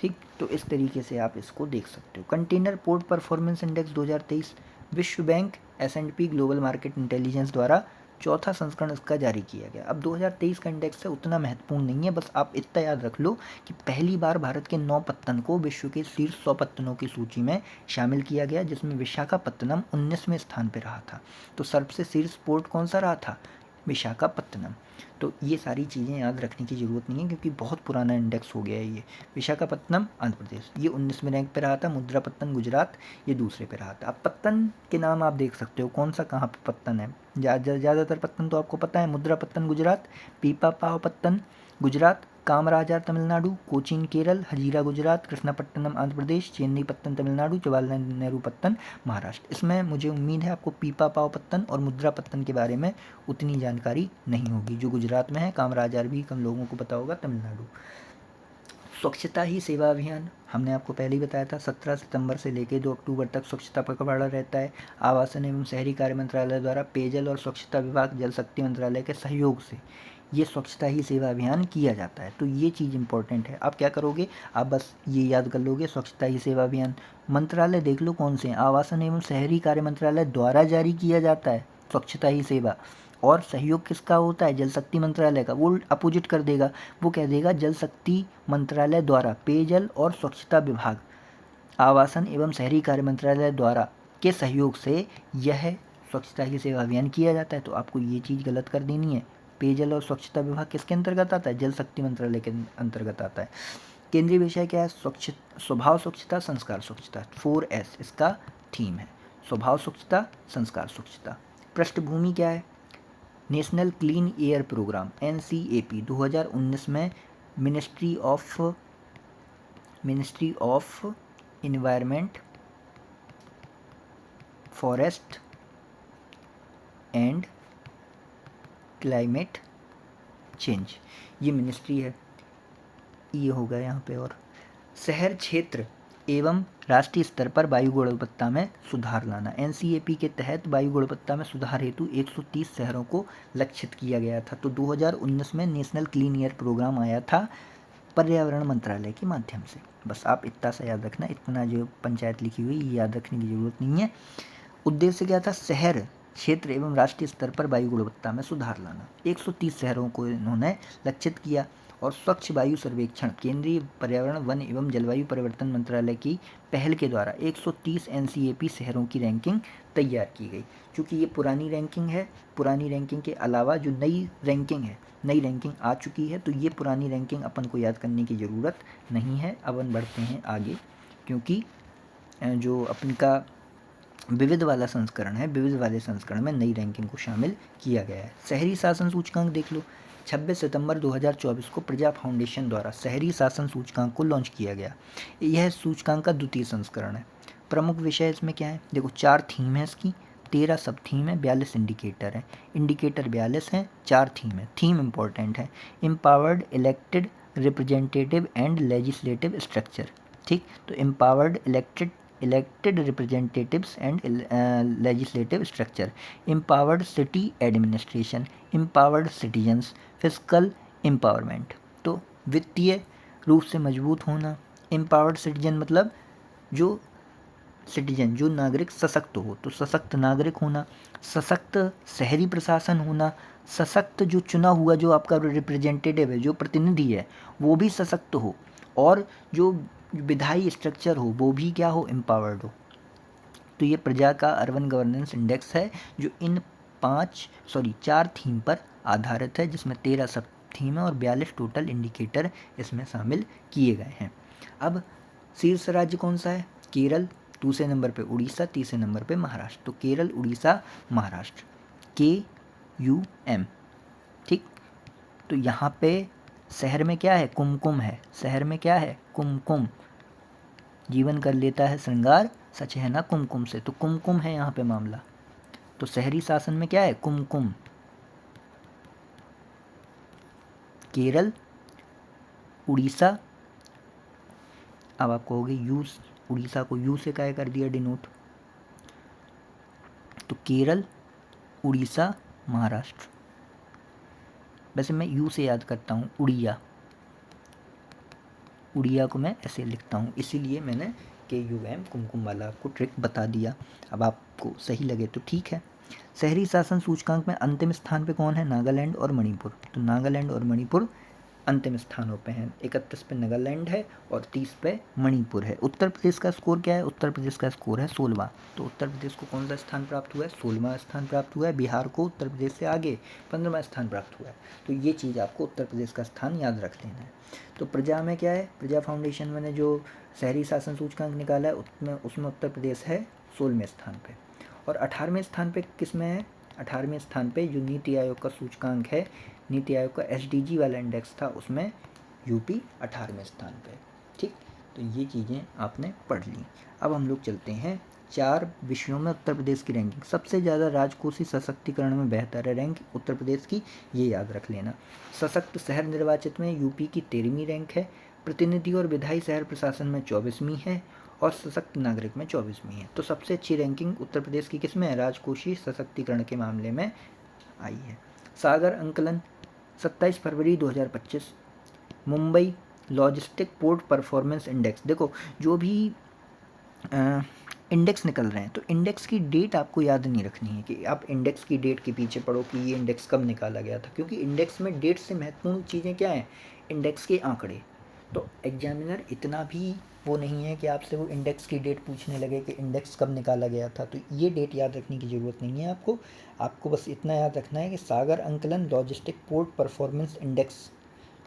ठीक, तो इस तरीके से आप इसको देख सकते हो। कंटेनर पोर्ट परफॉर्मेंस इंडेक्स 2023 विश्व bank S&P global market intelligence द्वारा चौथा संस्करण इसका जारी किया गया। अब 2023 का इंडेक्स है, उतना महत्वपूर्ण नहीं है, बस आप इतना याद रख लो कि पहली बार भारत के 9 पत्तन को विश्व के शीर्ष 100 पत्तनों की सूची में शामिल किया गया, जिसमें विशाखापत्तनम 19वें स्थान पर रहा था। तो सबसे शीर्ष पोर्ट कौन सा रहा था? विशाखापत्तनम। तो ये सारी चीज़ें याद रखने की ज़रूरत नहीं है क्योंकि बहुत पुराना इंडेक्स हो गया है ये। विशाखापत्तनम आंध्र प्रदेश ये 19वें रैंक पे रहा था। मुद्रापत्तन गुजरात ये दूसरे पे रहा था। अब पत्तन के नाम आप देख सकते हो, कौन सा कहाँ पे पत्तन है। ज़्यादातर पत्तन तो आपको पता है। मुद्रापत्तन गुजरात, पीपापाव पत्तन गुजरात, कामराजार तमिलनाडु, कोचीन केरल, हजीरा गुजरात, कृष्णापट्टनम आंध्र प्रदेश, चेन्नई पत्तन तमिलनाडु, जवाहरलाल नेहरू पत्तन महाराष्ट्र। इसमें मुझे उम्मीद है आपको पीपापाव पत्तन और मुद्रा पत्तन के बारे में उतनी जानकारी नहीं होगी जो गुजरात में है। कामराजार भी कम लोगों को पता होगा, तमिलनाडु। स्वच्छता ही सेवा अभियान हमने आपको पहले ही बताया था। 17 सितंबर से लेकर 2 अक्टूबर तक स्वच्छता पखवाड़ा रहता है। आवासन एवं शहरी कार्य मंत्रालय द्वारा पेयजल और स्वच्छता विभाग, जल शक्ति मंत्रालय के सहयोग से ये स्वच्छता ही सेवा अभियान किया जाता है। तो ये चीज़ इंपॉर्टेंट है। आप क्या करोगे? आप बस ये याद कर लोगे, स्वच्छता ही सेवा अभियान। मंत्रालय देख लो कौन से हैं। आवासन एवं शहरी कार्य मंत्रालय द्वारा जारी किया जाता है स्वच्छता ही सेवा। और सहयोग किसका होता है? जल शक्ति मंत्रालय का। वो अपोजिट कर देगा, वो कह देगा जल शक्ति मंत्रालय द्वारा पेयजल और स्वच्छता विभाग, आवासन एवं शहरी कार्य मंत्रालय द्वारा के सहयोग से यह स्वच्छता ही सेवा अभियान किया जाता है। तो आपको ये चीज़ गलत कर देनी है। पेयजल और स्वच्छता विभाग किसके अंतर्गत आता है? जल शक्ति मंत्रालय के अंतर्गत आता है। केंद्रीय विषय क्या है? स्वभाव स्वच्छता, संस्कार स्वच्छता। 4S इसका थीम है। स्वभाव स्वच्छता, संस्कार स्वच्छता। पृष्ठभूमि क्या है? National clean air programme NCAP 2019 में ministry of environment, forest and climate change ये मिनिस्ट्री है। ये होगा यहाँ पे। और शहर क्षेत्र एवं राष्ट्रीय स्तर पर वायु गुणवत्ता में सुधार लाना। NCAP के तहत वायु गुणवत्ता में सुधार हेतु 130 शहरों को लक्षित किया गया था। तो 2019 में नेशनल क्लीन एयर प्रोग्राम आया था पर्यावरण मंत्रालय के माध्यम से। बस आप इतना सा याद रखना, इतना जो पंचायत लिखी हुई ये याद रखने की ज़रूरत नहीं है। उद्देश्य क्या था? शहर क्षेत्र एवं राष्ट्रीय स्तर पर वायु गुणवत्ता में सुधार लाना। 130 शहरों को इन्होंने लक्षित किया। और स्वच्छ वायु सर्वेक्षण केंद्रीय पर्यावरण, वन एवं जलवायु परिवर्तन मंत्रालय की पहल के द्वारा 130 NCAP शहरों की रैंकिंग तैयार की गई। क्योंकि ये पुरानी रैंकिंग है, पुरानी रैंकिंग के अलावा जो नई रैंकिंग आ चुकी है, तो ये पुरानी रैंकिंग अपन को याद करने की ज़रूरत नहीं है। अब बढ़ते हैं आगे। क्योंकि जो अपन का विविध वाला संस्करण है, विविध वाले संस्करण में नई रैंकिंग को शामिल किया गया है। शहरी शासन सूचकांक देख लो, 26 सितंबर 2024 को प्रजा फाउंडेशन द्वारा शहरी शासन सूचकांक को लॉन्च किया गया। यह सूचकांक का द्वितीय संस्करण है। प्रमुख विषय इसमें क्या है, देखो 4 थीम है इसकी, 13 सब थीम है, 42 इंडिकेटर है। इंडिकेटर 42 हैं, 4 थीम है। थीम इंपॉर्टेंट है, empowered elected representative and legislative structure. ठीक, तो empowered elected representatives and legislative structure, empowered city administration, empowered citizens, physical empowerment. तो वित्तीय रूप से मजबूत होना, एम्पावर्ड सिटीजन मतलब जो सिटीजन, जो नागरिक सशक्त हो, तो सशक्त नागरिक होना, सशक्त शहरी प्रशासन होना, सशक्त जो चुना हुआ जो आपका रिप्रेजेंटेटिव है, जो प्रतिनिधि है, वो भी सशक्त हो, और जो विधायी स्ट्रक्चर हो वो भी क्या हो, एम्पावर्ड हो। तो ये प्रजा का अर्बन गवर्नेंस इंडेक्स है, जो इन 4 थीम पर आधारित है, जिसमें 13 सब थीम है और 42 टोटल इंडिकेटर इसमें शामिल किए गए हैं। अब शीर्ष राज्य कौन सा है, केरल, दूसरे नंबर पे उड़ीसा, तीसरे नंबर पे महाराष्ट्र। तो केरल, उड़ीसा, महाराष्ट्र, KUM। ठीक, तो यहाँ पे शहर में क्या है, कुमकुम है। शहर में क्या है, कुमकुम। जीवन कर लेता है श्रृंगार, सच है ना कुमकुम से, तो कुमकुम है यहाँ पे मामला। तो शहरी शासन में क्या है, कुमकुम। केरल, उड़ीसा, अब आप कहोगे यू, उड़ीसा को यू से क्या कर दिया डिनोट, तो केरल, उड़ीसा, महाराष्ट्र। वैसे मैं यू से याद करता हूँ, उड़िया, उड़िया को मैं ऐसे लिखता हूँ, इसीलिए मैंने KUM कुमकुम वाला आपको ट्रिक बता दिया। अब आपको सही लगे तो ठीक है। शहरी शासन सूचकांक में अंतिम स्थान पे कौन है, नागालैंड और मणिपुर। तो नागालैंड और मणिपुर अंतिम स्थानों पे हैं। 31 पे नागालैंड है और 30 पे मणिपुर है। उत्तर प्रदेश का स्कोर क्या है, उत्तर प्रदेश का स्कोर है 16वां। तो उत्तर प्रदेश को कौन सा स्थान प्राप्त हुआ है, 16वां स्थान प्राप्त हुआ है। बिहार को उत्तर प्रदेश से आगे 15वां स्थान प्राप्त हुआ है। तो ये चीज़ आपको उत्तर प्रदेश का स्थान याद रख लेना है। तो प्रजा में क्या है, प्रजा फाउंडेशन मैंने जो शहरी शासन सूचकांक निकाला है उसमें उत्तर प्रदेश है 16वें स्थान पे। और 18वें स्थान पे किस में है, 18वें स्थान पे जो नीति आयोग का सूचकांक है, नीति आयोग का SDG वाला इंडेक्स था, उसमें यूपी 18वें स्थान पे। ठीक, तो ये चीज़ें आपने पढ़ ली। अब हम लोग चलते हैं 4 विषयों में उत्तर प्रदेश की रैंकिंग। सबसे ज़्यादा राजकोषीय सशक्तिकरण में बेहतर है रैंक उत्तर प्रदेश की, ये याद रख लेना। सशक्त शहर निर्वाचित में यूपी की 13वीं रैंक है। प्रतिनिधि और विधायी शहर प्रशासन में 24वीं है और सशक्त नागरिक में 24वीं है। तो सबसे अच्छी रैंकिंग उत्तर प्रदेश की किस में है, राजकोषीय सशक्तिकरण के मामले में आई है। सागर अंकलन 27 फरवरी 2025। Mumbai logistic port performance index. देखो जो भी इंडेक्स निकल रहे हैं, तो इंडेक्स की डेट आपको याद नहीं रखनी है कि आप इंडेक्स की डेट के पीछे पढ़ो कि ये इंडेक्स कब निकाला गया था, क्योंकि इंडेक्स में डेट से महत्वपूर्ण चीज़ें क्या हैं, इंडेक्स के आंकड़े। तो एग्जामिनर इतना भी वो नहीं है कि आपसे वो इंडेक्स की डेट पूछने लगे कि इंडेक्स कब निकाला गया था, तो ये डेट याद रखने की ज़रूरत नहीं है आपको बस इतना याद रखना है कि सागर अंकलन लॉजिस्टिक पोर्ट परफॉर्मेंस इंडेक्स,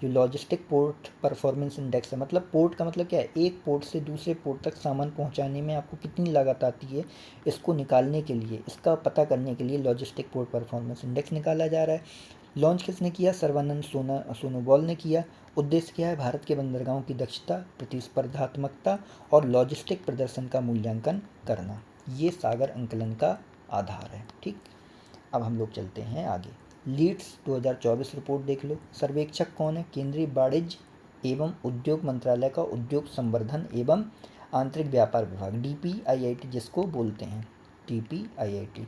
जो लॉजिस्टिक पोर्ट परफॉर्मेंस इंडेक्स है, मतलब पोर्ट का मतलब क्या है, एक पोर्ट से दूसरे पोर्ट तक सामान पहुंचाने में आपको कितनी लागत आती है, इसको निकालने के लिए, इसका पता करने के लिए लॉजिस्टिक पोर्ट परफॉर्मेंस इंडेक्स निकाला जा रहा है। लॉन्च किसने किया, सर्बानंद सोनोवाल ने किया। उद्देश्य क्या है, भारत के बंदरगाहों की दक्षता, प्रतिस्पर्धात्मकता और लॉजिस्टिक प्रदर्शन का मूल्यांकन करना, ये सागर अंकलन का आधार है। ठीक, अब हम लोग चलते हैं आगे। लीड्स 2024 रिपोर्ट देख लो। सर्वेक्षक कौन है, केंद्रीय वाणिज्य एवं उद्योग मंत्रालय का उद्योग संवर्धन एवं आंतरिक व्यापार विभाग, DPIIT जिसको बोलते हैं, DPIIT।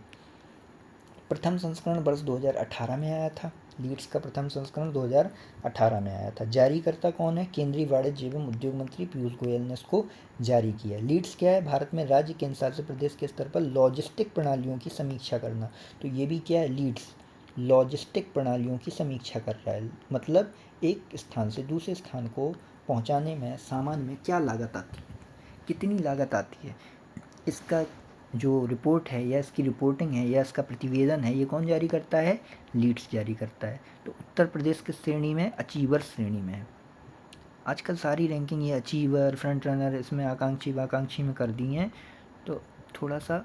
प्रथम संस्करण वर्ष 2018 में आया था। लीड्स का प्रथम संस्करण 2018 में आया था। जारीकर्ता कौन है, केंद्रीय वाणिज्य एवं उद्योग मंत्री पीयूष गोयल ने इसको जारी किया। लीड्स क्या है, भारत में राज्य केंद्र शासित प्रदेश के स्तर पर लॉजिस्टिक प्रणालियों की समीक्षा करना। तो ये भी क्या है, लीड्स लॉजिस्टिक प्रणालियों की समीक्षा कर रहा है, मतलब एक स्थान से दूसरे स्थान को पहुँचाने में सामान में क्या लागत आती है, कितनी लागत आती है, इसका जो रिपोर्ट है या इसकी रिपोर्टिंग है या इसका प्रतिवेदन है, ये कौन जारी करता है, लीड्स जारी करता है। तो उत्तर प्रदेश किस श्रेणी में, अचीवर श्रेणी में है। आजकल सारी रैंकिंग ये अचीवर, फ्रंट रनर, इसमें आकांक्षी वाकांक्षी में कर दी हैं, तो थोड़ा सा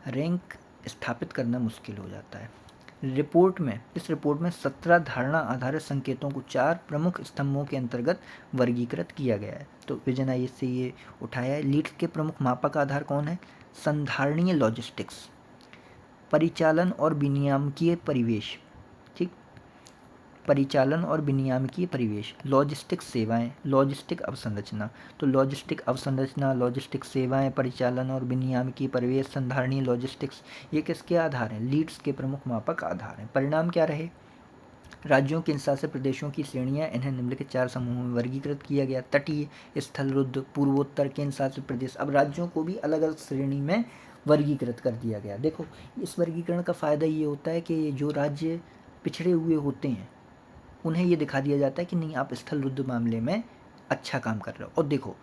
रैंक स्थापित करना मुश्किल हो जाता है। इस रिपोर्ट में 17 धारणा आधारित संकेतों को 4 प्रमुख स्तंभों के अंतर्गत वर्गीकृत किया गया है। तो विजन आई से ये उठाया है। लीड्स के प्रमुख मापक आधार कौन है? संधारणीय लॉजिस्टिक्स, परिचालन और विनियामकीय परिवेश, ठीक, परिचालन और विनियामकीय परिवेश, लॉजिस्टिक सेवाएं, लॉजिस्टिक अवसंरचना। तो लॉजिस्टिक अवसंरचना, लॉजिस्टिक सेवाएं, परिचालन और विनियामकीय परिवेश, संधारणीय लॉजिस्टिक्स, ये किसके आधार हैं? लीड्स के प्रमुख मापक आधार हैं। परिणाम क्या रहे? राज्यों के शासित प्रदेशों की श्रेणियां, इन्हें निम्नलिखित 4 समूहों में वर्गीकृत किया गया। तटीय, स्थलरुद्ध, पूर्वोत्तर, केंद्र शासित प्रदेश। अब राज्यों को भी अलग अलग श्रेणी में वर्गीकृत कर दिया गया। देखो, इस वर्गीकरण का फ़ायदा ये होता है कि जो राज्य पिछड़े हुए होते हैं उन्हें ये दिखा दिया जाता है कि नहीं, आप स्थलरुद्ध मामले में अच्छा काम कर रहे हो। और देखो,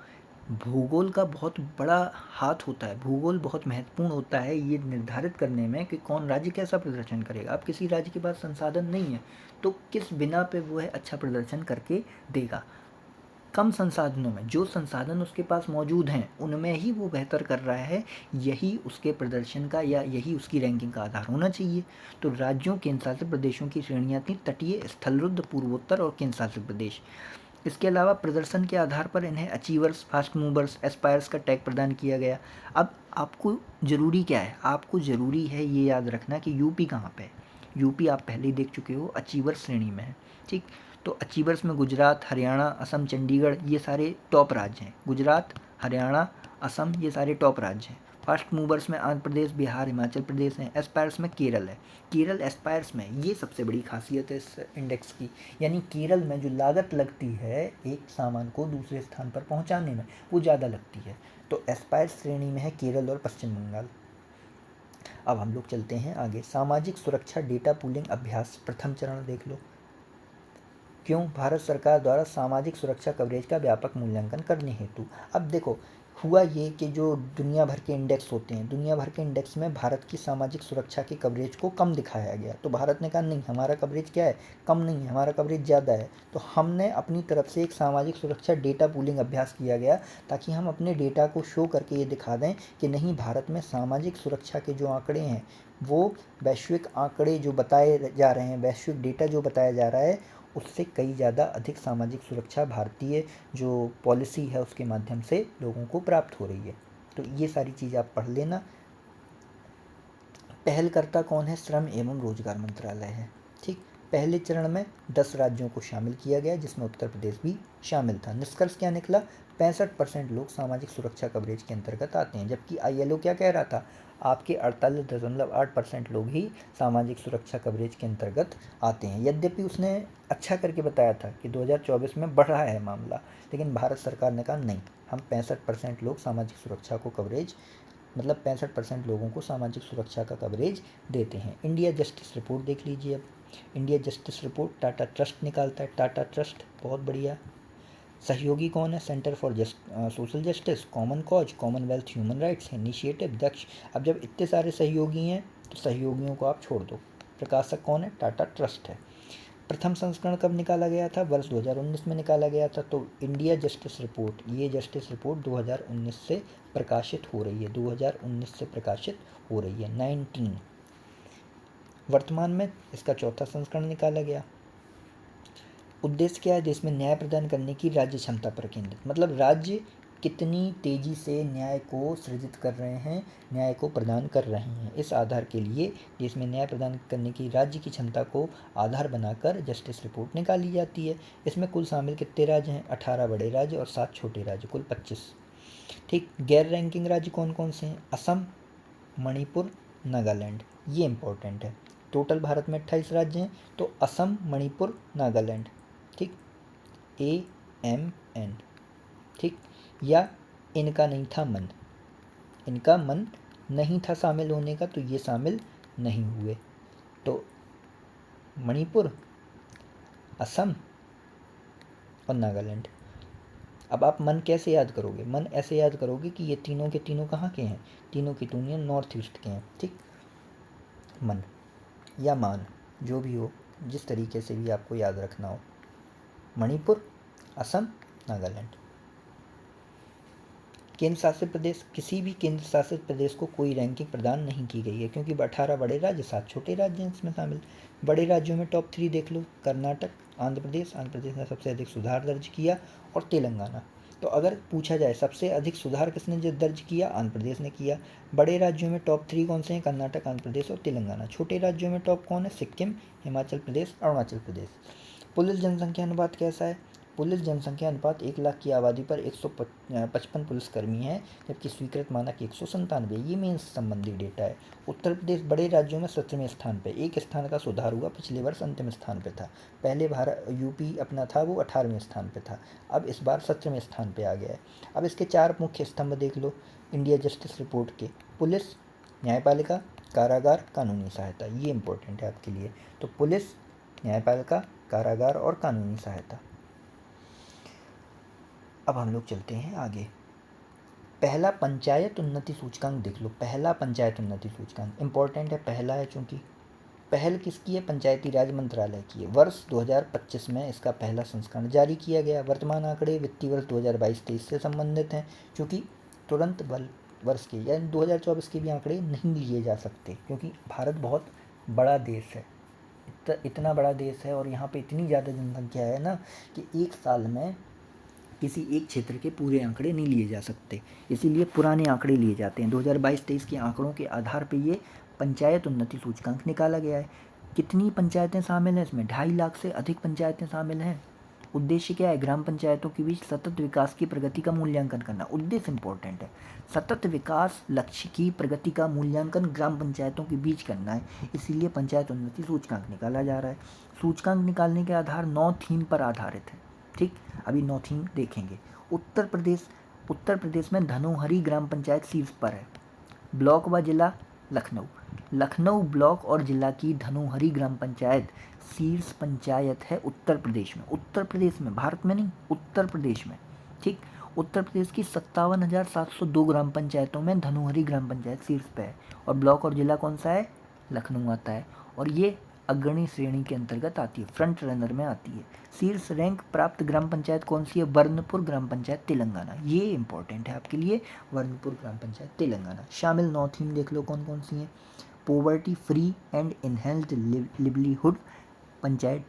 भूगोल का बहुत बड़ा हाथ होता है, भूगोल बहुत महत्वपूर्ण होता है ये निर्धारित करने में कि कौन राज्य कैसा प्रदर्शन करेगा। अब किसी राज्य के पास संसाधन नहीं है तो किस बिना पे वो है अच्छा प्रदर्शन करके देगा। कम संसाधनों में जो संसाधन उसके पास मौजूद हैं उनमें ही वो बेहतर कर रहा है, यही उसके प्रदर्शन का या यही उसकी रैंकिंग का आधार होना चाहिए। तो राज्यों, केंद्र शासित प्रदेशों की श्रेणियाँ थी तटीय, स्थलरुद्ध, पूर्वोत्तर और केंद्र शासित प्रदेश। इसके अलावा प्रदर्शन के आधार पर इन्हें अचीवर्स, फास्ट मूवर्स, एस्पायर्स का टैग प्रदान किया गया। अब आपको ज़रूरी क्या है? आपको ज़रूरी है ये याद रखना कि यूपी कहाँ पे है। यूपी आप पहले ही देख चुके हो, अचीवर श्रेणी में है, ठीक। तो अचीवर्स में गुजरात, हरियाणा, असम, चंडीगढ़ ये सारे टॉप राज्य हैं। गुजरात, हरियाणा, असम ये सारे टॉप राज्य हैं। फास्ट मूवर्स में आंध्र प्रदेश, बिहार, हिमाचल प्रदेश हैं। एस्पायर्स में केरल है। केरल एस्पायर्स में, ये सबसे बड़ी खासियत है इस इंडेक्स की, यानी केरल में जो लागत लगती है एक सामान को दूसरे स्थान पर पहुंचाने में, वो ज़्यादा लगती है। तो एस्पायर्स श्रेणी में है केरल और पश्चिम बंगाल। अब हम लोग चलते हैं आगे। सामाजिक सुरक्षा डेटा पूलिंग अभ्यास, प्रथम चरण देख लो। क्यों? भारत सरकार द्वारा सामाजिक सुरक्षा कवरेज का व्यापक मूल्यांकन करने हेतु। अब देखो, हुआ ये कि जो दुनिया भर के इंडेक्स होते हैं, दुनिया भर के इंडेक्स में भारत की सामाजिक सुरक्षा के कवरेज को कम दिखाया गया। तो भारत ने कहा नहीं, हमारा कवरेज क्या है, कम नहीं है, हमारा कवरेज ज़्यादा है। तो हमने अपनी तरफ से एक सामाजिक सुरक्षा डेटा पूलिंग अभ्यास किया गया, ताकि हम अपने डेटा को शो करके ये दिखा दें कि नहीं, भारत में सामाजिक सुरक्षा के जो आंकड़े हैं वो वैश्विक आंकड़े जो बताए जा रहे हैं, वैश्विक डेटा जो बताया जा रहा है, उससे कई ज़्यादा अधिक सामाजिक सुरक्षा भारतीय जो पॉलिसी है उसके माध्यम से लोगों को प्राप्त हो रही है। तो ये सारी चीज़ आप पढ़ लेना। पहलकर्ता कौन है? श्रम एवं रोजगार मंत्रालय है, ठीक। पहले चरण में 10 राज्यों को शामिल किया गया, जिसमें उत्तर प्रदेश भी शामिल था। निष्कर्ष क्या निकला? 65% लोग सामाजिक सुरक्षा कवरेज के अंतर्गत आते हैं, जबकि ILO क्या कह रहा था? आपके 48.8% लोग ही सामाजिक सुरक्षा कवरेज के अंतर्गत आते हैं। यद्यपि उसने अच्छा करके बताया था कि 2024 में बढ़ रहा है मामला, लेकिन भारत सरकार ने कहा नहीं, हम 65% लोग सामाजिक सुरक्षा को कवरेज, मतलब 65% लोगों को सामाजिक सुरक्षा का कवरेज देते हैं। इंडिया जस्टिस रिपोर्ट देख लीजिए। अब India Justice Report Tata Trust निकालता है। टाटा ट्रस्ट बहुत बढ़िया। सहयोगी कौन है? Centre for Social Justice, Common Cause, Commonwealth Human Rights Initiative, Daksh. अब जब इतने सारे सहयोगी हैं तो सहयोगियों को आप छोड़ दो। प्रकाशक कौन है? टाटा ट्रस्ट है। प्रथम संस्करण कब निकाला गया था? वर्ष 2019 में निकाला गया था। तो इंडिया जस्टिस रिपोर्ट, ये जस्टिस रिपोर्ट 2019 से प्रकाशित हो रही है, 2019 से प्रकाशित हो रही है, 19। वर्तमान में इसका चौथा संस्करण निकाला गया। उद्देश्य क्या है? देश में न्याय प्रदान करने की राज्य क्षमता पर केंद्रित, मतलब राज्य कितनी तेजी से न्याय को सृजित कर रहे हैं, न्याय को प्रदान कर रहे हैं, इस आधार के लिए देश में न्याय प्रदान करने की राज्य की क्षमता को आधार बनाकर जस्टिस रिपोर्ट निकाली जाती है। इसमें कुल शामिल कितने राज्य हैं? 18 बड़े राज्य और 7 छोटे राज्य, कुल 25, ठीक। गैर रैंकिंग राज्य कौन कौन से हैं? असम, मणिपुर, नागालैंड, ये इंपॉर्टेंट है। टोटल भारत में 28 राज्य हैं, तो असम, मणिपुर, नागालैंड, ठीक। AMN, ठीक। या इनका नहीं था मन, इनका मन नहीं था शामिल होने का, तो ये शामिल नहीं हुए। तो मणिपुर, असम और नागालैंड। अब आप मन कैसे याद करोगे? मन ऐसे याद करोगे कि ये तीनों के तीनों कहाँ के हैं? तीनों की तीनों नॉर्थ ईस्ट के हैं, ठीक। मन या मान, जो भी हो, जिस तरीके से भी आपको याद रखना हो। मणिपुर, असम, नागालैंड। केंद्र शासित प्रदेश, किसी भी केंद्र शासित प्रदेश को कोई रैंकिंग प्रदान नहीं की गई है क्योंकि 18 बड़े राज्य 7 छोटे राज्य हैं इसमें शामिल। बड़े राज्यों में टॉप 3 देख लो, कर्नाटक, आंध्र प्रदेश ने सबसे अधिक सुधार दर्ज किया, और तेलंगाना। तो अगर पूछा जाए सबसे अधिक सुधार किसने जो दर्ज किया, आंध्र प्रदेश ने किया। बड़े राज्यों में टॉप 3 कौन से हैं, कर्नाटक, आंध्र प्रदेश और तेलंगाना। छोटे राज्यों में टॉप कौन है, सिक्किम, हिमाचल प्रदेश, अरुणाचल प्रदेश। पुलिस जनसंख्या अनुपात कैसा है, पुलिस जनसंख्या अनुपात 1 लाख की आबादी पर 155 पुलिसकर्मी हैं, जबकि स्वीकृत मानक 197। ये मेन संबंधी डेटा है। उत्तर प्रदेश बड़े राज्यों में 17वें स्थान पे, एक स्थान का सुधार हुआ, पिछले वर्ष अंतिम स्थान पे था। पहले भारत यूपी अपना था वो 18वें स्थान पे था, अब इस बार 17वें स्थान पे आ गया है। अब इसके 4 मुख्य स्तंभ देख लो इंडिया जस्टिस रिपोर्ट के, पुलिस, न्यायपालिका, कारागार, कानूनी सहायता। ये इंपॉर्टेंट है आपके लिए। तो पुलिस, न्यायपालिका, कारागार और कानूनी सहायता। अब हम लोग चलते हैं आगे। पहला पंचायत उन्नति सूचकांक देख लो, पहला पंचायत उन्नति सूचकांक इंपॉर्टेंट है, पहला है चूंकि पहल किसकी है, पंचायती राज मंत्रालय की है। वर्ष 2025 में इसका पहला संस्करण जारी किया गया। वर्तमान आंकड़े वित्तीय वर्ष 2022-23 से संबंधित हैं, क्योंकि तुरंत वर्ष के या 2024 के भी आंकड़े नहीं लिए जा सकते, क्योंकि भारत बहुत बड़ा देश है, इतना बड़ा देश है और यहाँ पे इतनी ज़्यादा जनसंख्या है ना कि एक साल में किसी एक क्षेत्र के पूरे आंकड़े नहीं लिए जा सकते, इसीलिए पुराने आंकड़े लिए जाते हैं। 2022-23 के आंकड़ों के आधार पर ये पंचायत उन्नति सूचकांक निकाला गया है। कितनी पंचायतें शामिल हैं इसमें, 2.5 लाख से अधिक पंचायतें शामिल हैं। उद्देश्य क्या है, ग्राम पंचायतों के बीच सतत विकास की प्रगति का मूल्यांकन करना। उद्देश्य इंपॉर्टेंट है, सतत विकास लक्ष्य की प्रगति का मूल्यांकन ग्राम पंचायतों के बीच करना है, इसीलिए पंचायत उन्नति सूचकांक निकाला जा रहा है। सूचकांक निकालने के आधार 9 थीम पर आधारित है। ठीक, अभी 9 थीम देखेंगे। उत्तर प्रदेश में धनोहरी ग्राम पंचायत शीर्ष पर है। ब्लॉक व जिला, लखनऊ ब्लॉक और जिला की धनोहरी ग्राम पंचायत शीर्ष पंचायत है उत्तर प्रदेश में, भारत में नहीं, उत्तर प्रदेश में। ठीक, उत्तर प्रदेश की 57,702 ग्राम पंचायतों में धनोहरी ग्राम पंचायत शीर्ष पे है, और ब्लॉक और जिला कौन सा है, लखनऊ आता है, और ये अग्रणी श्रेणी के अंतर्गत आती है, फ्रंट रनर में आती है। शीर्ष रैंक प्राप्त ग्राम पंचायत कौन सी है, वर्णपुर ग्राम पंचायत, तेलंगाना। ये इंपॉर्टेंट है आपके लिए, वर्णपुर ग्राम पंचायत, तेलंगाना। शामिल 9 थीम देख लो कौन कौन सी हैं। Poverty free and enhanced livelihood panchayat,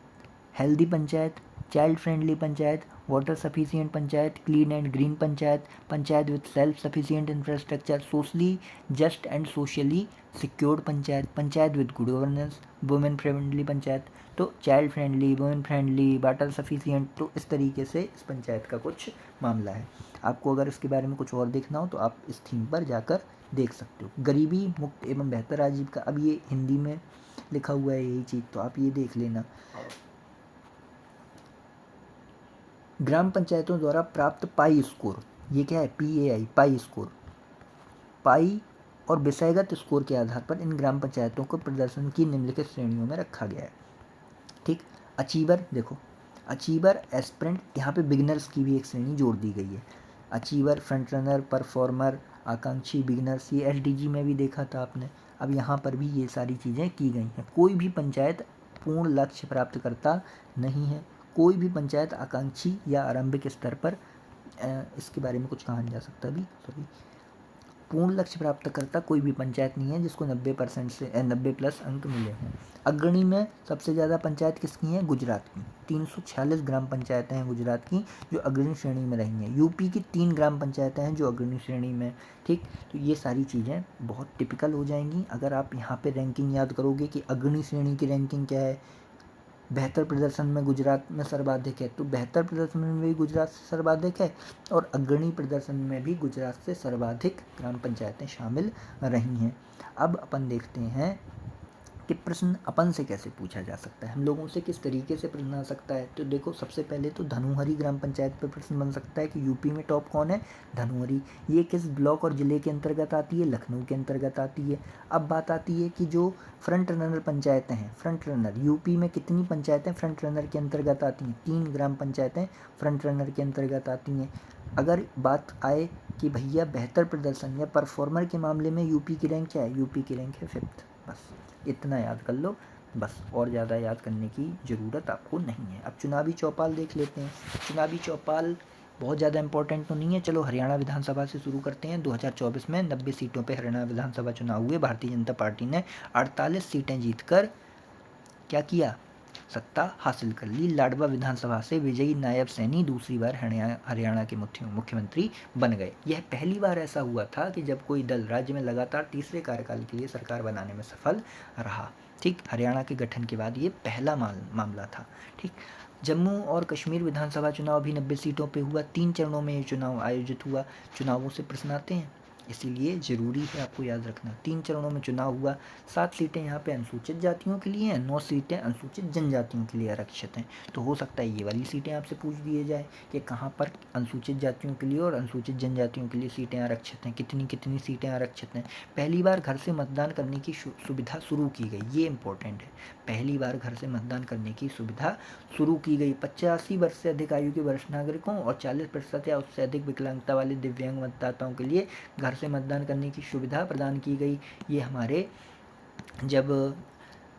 healthy panchayat, child friendly panchayat, water sufficient panchayat, clean and green panchayat, panchayat with self sufficient infrastructure, socially just and socially secured panchayat, panchayat with good governance, women friendly panchayat. तो child friendly, women friendly, water sufficient, तो इस तरीके से इस पंचायत का कुछ मामला है। आपको अगर इसके बारे में कुछ और देखना हो तो आप इस थीम पर जाकर देख सकते हो। गरीबी मुक्त एवं बेहतर आजीविका, अब ये हिंदी में लिखा हुआ है यही चीज़, तो आप ये देख लेना। ग्राम पंचायतों द्वारा प्राप्त पाई स्कोर, ये क्या है, PAI, पाई स्कोर। पाई और विषयगत स्कोर के आधार पर इन ग्राम पंचायतों को प्रदर्शन की निम्नलिखित श्रेणियों में रखा गया है। ठीक, अचीवर देखो, अचीवर, एस्पिरेंट, यहाँ पे बिगिनर्स की भी एक श्रेणी जोड़ दी गई है। अचीवर, फ्रंट रनर, परफॉर्मर, आकांक्षी, बिगिनर्स, ये SDG में भी देखा था आपने। अब यहाँ पर भी ये सारी चीज़ें की गई हैं। कोई भी पंचायत पूर्ण लक्ष्य प्राप्त करता नहीं है, कोई भी पंचायत आकांक्षी या आरंभिक स्तर पर इसके बारे में कुछ कहा नहीं जा सकता अभी, सॉरी, पूर्ण लक्ष्य प्राप्त करता कोई भी पंचायत नहीं है जिसको 90% से 90+ अंक मिले हों। अग्रणी में सबसे ज़्यादा पंचायत किसकी हैं, गुजरात की, 346 ग्राम पंचायतें हैं गुजरात की जो अग्रणी श्रेणी में रही हैं। यूपी की 3 ग्राम पंचायतें हैं जो अग्रणी श्रेणी में। ठीक, तो ये सारी चीज़ें बहुत टिपिकल हो जाएंगी अगर आप यहाँ पे रैंकिंग याद करोगे कि अग्रणी श्रेणी की रैंकिंग क्या है। बेहतर प्रदर्शन में गुजरात में सर्वाधिक है, तो बेहतर प्रदर्शन में भी गुजरात से सर्वाधिक है, और अग्रणी प्रदर्शन में भी गुजरात से सर्वाधिक ग्राम पंचायतें शामिल रही हैं। अब अपन देखते हैं कि प्रश्न अपन से कैसे पूछा जा सकता है, हम लोगों से किस तरीके से प्रश्न आ सकता है। तो देखो, सबसे पहले तो धनोहरी ग्राम पंचायत पर प्रश्न बन सकता है कि यूपी में टॉप कौन है, धनोहरी। ये किस ब्लॉक और ज़िले के अंतर्गत आती है, लखनऊ के अंतर्गत आती है। अब बात आती है कि जो फ्रंट रनर पंचायतें हैं, फ्रंट रनर यूपी में कितनी पंचायतें फ्रंट रनर के अंतर्गत आती हैं, 3 ग्राम पंचायतें फ्रंट रनर के अंतर्गत आती हैं। अगर बात आए कि भैया बेहतर प्रदर्शन या परफॉर्मर के मामले में यूपी की रैंक क्या है, यूपी की रैंक है 5th। बस इतना याद कर लो, बस, और ज़्यादा याद करने की ज़रूरत आपको नहीं है। अब चुनावी चौपाल देख लेते हैं। चुनावी चौपाल बहुत ज़्यादा इंपॉर्टेंट तो नहीं है। चलो हरियाणा विधानसभा से शुरू करते हैं। 2024 में 90 सीटों पे हरियाणा विधानसभा चुनाव हुए। भारतीय जनता पार्टी ने 48 सीटें जीतकर क्या किया, सत्ता हासिल कर ली। लाडवा विधानसभा से विजयी नायब सैनी दूसरी बार हरियाणा के मुख्यमंत्री बन गए। यह पहली बार ऐसा हुआ था कि जब कोई दल राज्य में लगातार तीसरे कार्यकाल के लिए सरकार बनाने में सफल रहा। ठीक, हरियाणा के गठन के बाद ये पहला मामला था। ठीक, जम्मू और कश्मीर विधानसभा चुनाव भी 90 सीटों पे हुआ। 3 चरणों में ये चुनाव आयोजित हुआ। चुनावों से प्रश्न आते हैं, इसीलिए ज़रूरी है आपको याद रखना। 3 चरणों में चुनाव हुआ। 7 सीटें यहाँ पे अनुसूचित जातियों के लिए हैं, 9 सीटें अनुसूचित जनजातियों के लिए आरक्षित हैं। तो हो सकता है ये वाली सीटें आपसे पूछ दिए जाए कि कहाँ पर अनुसूचित जातियों के लिए और अनुसूचित जनजातियों के लिए सीटें आरक्षित हैं, कितनी कितनी सीटें आरक्षित हैं। पहली बार घर से मतदान करने की सुविधा शुरू की गई, ये इंपॉर्टेंट है। पहली बार घर से मतदान करने की सुविधा शुरू की गई। 85 वर्ष से अधिक आयु के वरिष्ठ नागरिकों और 40% या उससे अधिक विकलांगता वाले दिव्यांग मतदाताओं के लिए घर से मतदान करने की सुविधा प्रदान की गई। ये हमारे जब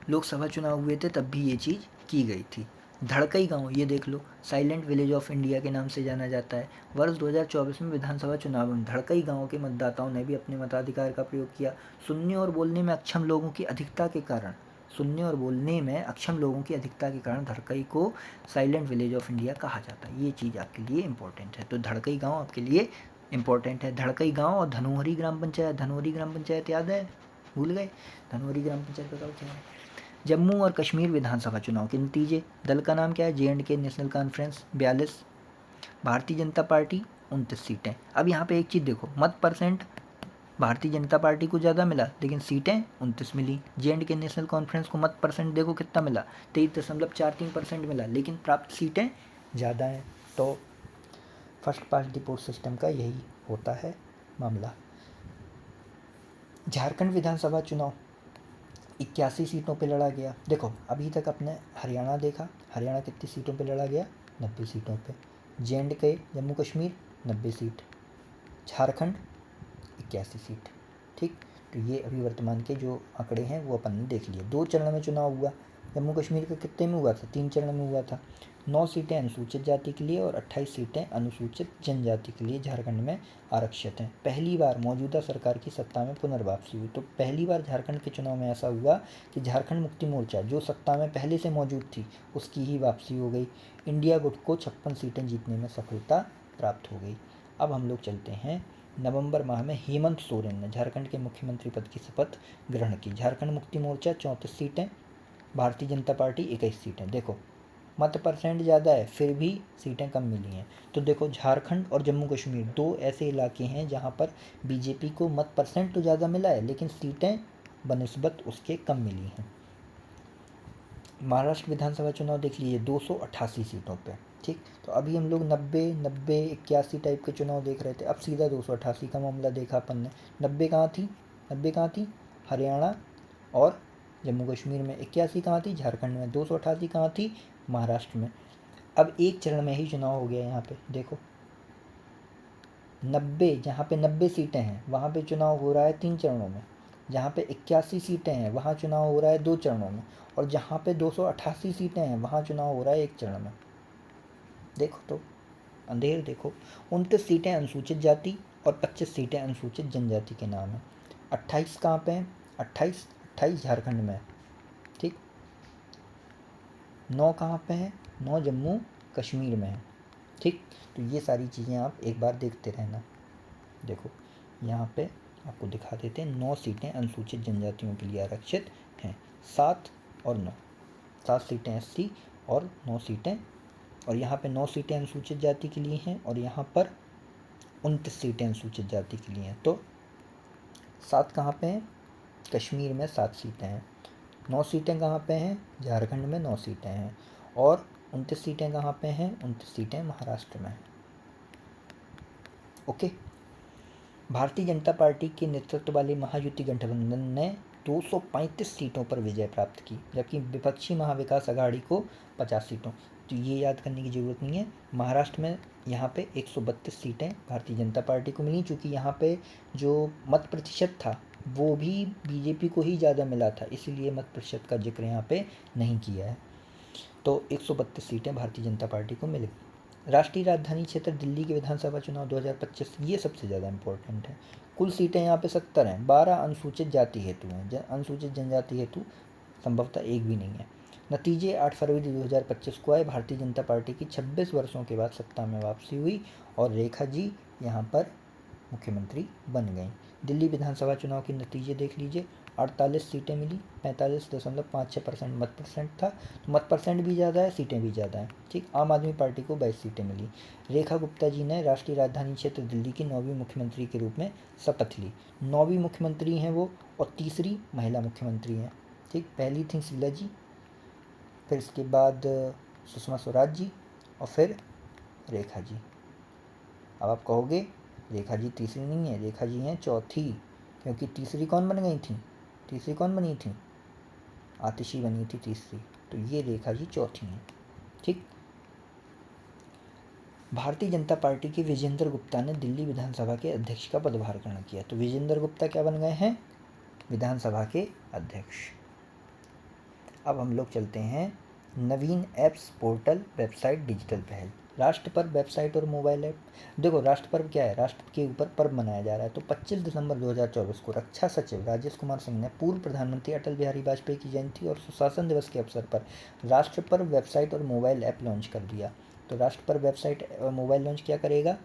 लोकसभा चुनाव हुए थे तब भी ये चीज़ की गई थी। धड़कई गांव, ये देख लो, साइलेंट विलेज ऑफ इंडिया के नाम से जाना जाता है। वर्ष 2024 में विधानसभा चुनाव में धड़कई गांव के मतदाताओं ने भी अपने मताधिकार का प्रयोग किया। सुनने और बोलने में अक्षम लोगों की अधिकता के कारण धड़कई को साइलेंट विलेज ऑफ इंडिया कहा जाता है। ये चीज़ आपके लिए इंपॉर्टेंट है। तो धड़कई गाँव आपके लिए इंपॉर्टेंट है। धड़कई गाँव और धनोहरी ग्राम पंचायत याद है, भूल गए? धनोहरी ग्राम पंचायत बताओ क्या है। जम्मू और कश्मीर विधानसभा चुनाव के नतीजे। दल का नाम क्या है? JNK national conference, 42। Bharatiya Janata party 29 सीटें। अब यहाँ पे एक चीज़ देखो, मत परसेंट भारतीय जनता पार्टी को ज़्यादा मिला लेकिन सीटें 29 मिली। JNK नेशनल कॉन्फ्रेंस को मत परसेंट देखो कितना मिला, 23.43% मिला, लेकिन प्राप्त सीटें ज़्यादा हैं। तो first past the post system का यही होता है मामला। झारखंड विधानसभा चुनाव 81 सीटों पे लड़ा गया। देखो अभी तक अपने हरियाणा देखा, हरियाणा कितनी सीटों पे लड़ा गया? 90 सीटों पे। JNK Jammu Kashmir 90 seat, Jharkhand 81 seat. ठीक, तो ये अभी वर्तमान के जो आंकड़े हैं वो अपन ने देख लिए। 2 चरण में चुनाव हुआ। जम्मू कश्मीर का कितने में हुआ था? 3 चरण में हुआ था। 9 सीटें अनुसूचित जाति के लिए और 28 सीटें अनुसूचित जनजाति के लिए झारखंड में आरक्षित हैं। पहली बार मौजूदा सरकार की सत्ता में पुनर्वापसी हुई। तो पहली बार झारखंड के चुनाव में ऐसा हुआ कि झारखंड मुक्ति मोर्चा जो सत्ता में पहले से मौजूद थी उसकी ही वापसी हो गई। इंडिया गुट को 56 सीटें जीतने में सफलता प्राप्त हो गई। अब हम लोग चलते हैं नवंबर माह में हेमंत सोरेन ने झारखंड के मुख्यमंत्री पद की शपथ ग्रहण की। झारखंड मुक्ति मोर्चा 34 सीटें, भारतीय जनता पार्टी 21 सीटें। देखो मत परसेंट ज़्यादा है फिर भी सीटें कम मिली हैं। तो देखो झारखंड और जम्मू कश्मीर 2 ऐसे इलाके हैं जहां पर बीजेपी को मत परसेंट तो ज़्यादा मिला है लेकिन सीटें बनिस्बत उसके कम मिली हैं। महाराष्ट्र विधानसभा चुनाव देख लीजिए 288 सीटों पे। ठीक, तो अभी हम लोग 90 81 टाइप के चुनाव देख रहे थे, अब सीधा 288 का मामला देखा अपन ने। 90 कहाँ थी? हरियाणा और जम्मू कश्मीर में। 81 कहाँ थी? झारखंड में। 288 कहाँ थी? महाराष्ट्र में। अब एक चरण में ही चुनाव हो गया यहाँ पे। देखो 90, जहाँ पे 90 सीटें हैं वहाँ पे चुनाव हो रहा है 3 चरणों में। जहाँ पे 81 सीटें हैं वहाँ चुनाव हो रहा है 2 चरणों में। और जहाँ पे 288 सीटें हैं वहाँ चुनाव हो रहा है 1 चरण में। देखो तो अंधेर देखो। 29 सीटें अनुसूचित जाति और 25 सीटें अनुसूचित जनजाति के नाम हैं। 28 कहाँ पे हैं? 28 झारखंड में है। ठीक, 9 कहाँ पे हैं? 9 जम्मू कश्मीर में है। ठीक, तो ये सारी चीज़ें आप एक बार देखते रहना। देखो यहाँ पे आपको दिखा देते हैं, 9 सीटें अनुसूचित जनजातियों के लिए आरक्षित हैं। 7 और 9, 7 सीटें SC और 9 सीटें, और यहाँ पे 9 सीटें अनुसूचित जाति के लिए हैं और यहाँ पर 29 सीटें अनुसूचित जाति के लिए हैं। तो 7 कहाँ पे हैं? कश्मीर में 7 सीटें हैं। 9 सीटें कहाँ पे हैं? झारखंड में 9 सीटें हैं। और 29 सीटें कहाँ पे हैं? 29 सीटें महाराष्ट्र में हैं। ओके, भारतीय जनता पार्टी के नेतृत्व वाले महायुति गठबंधन ने 235 सीटों पर विजय प्राप्त की, जबकि विपक्षी महाविकास अघाड़ी को 50 सीटों। तो ये याद करने की ज़रूरत नहीं है। महाराष्ट्र में यहाँ पे 132 सीटें भारतीय जनता पार्टी को मिली, चूँकि यहाँ पे जो मत प्रतिशत था वो भी बीजेपी को ही ज़्यादा मिला था, इसीलिए मत प्रतिशत का जिक्र यहाँ पे नहीं किया है। तो 132 सीटें भारतीय जनता पार्टी को मिली। राष्ट्रीय राजधानी क्षेत्र दिल्ली के विधानसभा चुनाव 2025, ये सबसे ज़्यादा इम्पोर्टेंट है। कुल सीटें यहाँ पे 70 हैं, 12 अनुसूचित जाति हेतु हैं, अनुसूचित जनजाति हेतु संभवतः एक भी नहीं है। नतीजे 8 फरवरी 2025 को आए। भारतीय जनता पार्टी की 26 वर्षों के बाद सत्ता में वापसी हुई और रेखा जी यहाँ पर मुख्यमंत्री बन गई। दिल्ली विधानसभा चुनाव के नतीजे देख लीजिए। 48 सीटें मिली, 45.56% मत परसेंट था। तो मत परसेंट भी ज़्यादा है, सीटें भी ज़्यादा हैं। ठीक, आम आदमी पार्टी को 22 सीटें मिली। रेखा गुप्ता जी ने राष्ट्रीय राजधानी क्षेत्र दिल्ली की 9वीं मुख्यमंत्री के रूप में शपथ ली। 9वीं मुख्यमंत्री हैं वो, और तीसरी महिला मुख्यमंत्री हैं। ठीक, पहली थी शीला जी, फिर इसके बाद सुषमा स्वराज जी, और फिर रेखा जी। अब आप कहोगे रेखा जी तीसरी नहीं है, रेखा जी हैं चौथी, क्योंकि तीसरी कौन बन गई थी? तीसरी कौन बनी थी? आतिशी बनी थी तीसरी, तो ये रेखा जी चौथी हैं। ठीक, भारतीय जनता पार्टी के विजेंद्र गुप्ता ने दिल्ली विधानसभा के अध्यक्ष का पदभार ग्रहण किया। तो विजेंद्र गुप्ता क्या बन गए हैं? विधानसभा के अध्यक्ष। अब हम लोग चलते हैं नवीन ऐप्स, पोर्टल, वेबसाइट, डिजिटल पहल। राष्ट्र पर्व वेबसाइट और मोबाइल ऐप। देखो, राष्ट्र पर्व क्या है? राष्ट्र के ऊपर पर्व मनाया जा रहा है। तो 25 दिसंबर 2024 को रक्षा सचिव राजेश कुमार सिंह ने पूर्व प्रधानमंत्री अटल बिहारी वाजपेयी की जयंती और सुशासन दिवस के अवसर पर राष्ट्र पर्व वेबसाइट और मोबाइल ऐप लॉन्च कर दिया। तो राष्ट्र पर्व वेबसाइट और मोबाइल लॉन्च क्या करेगा?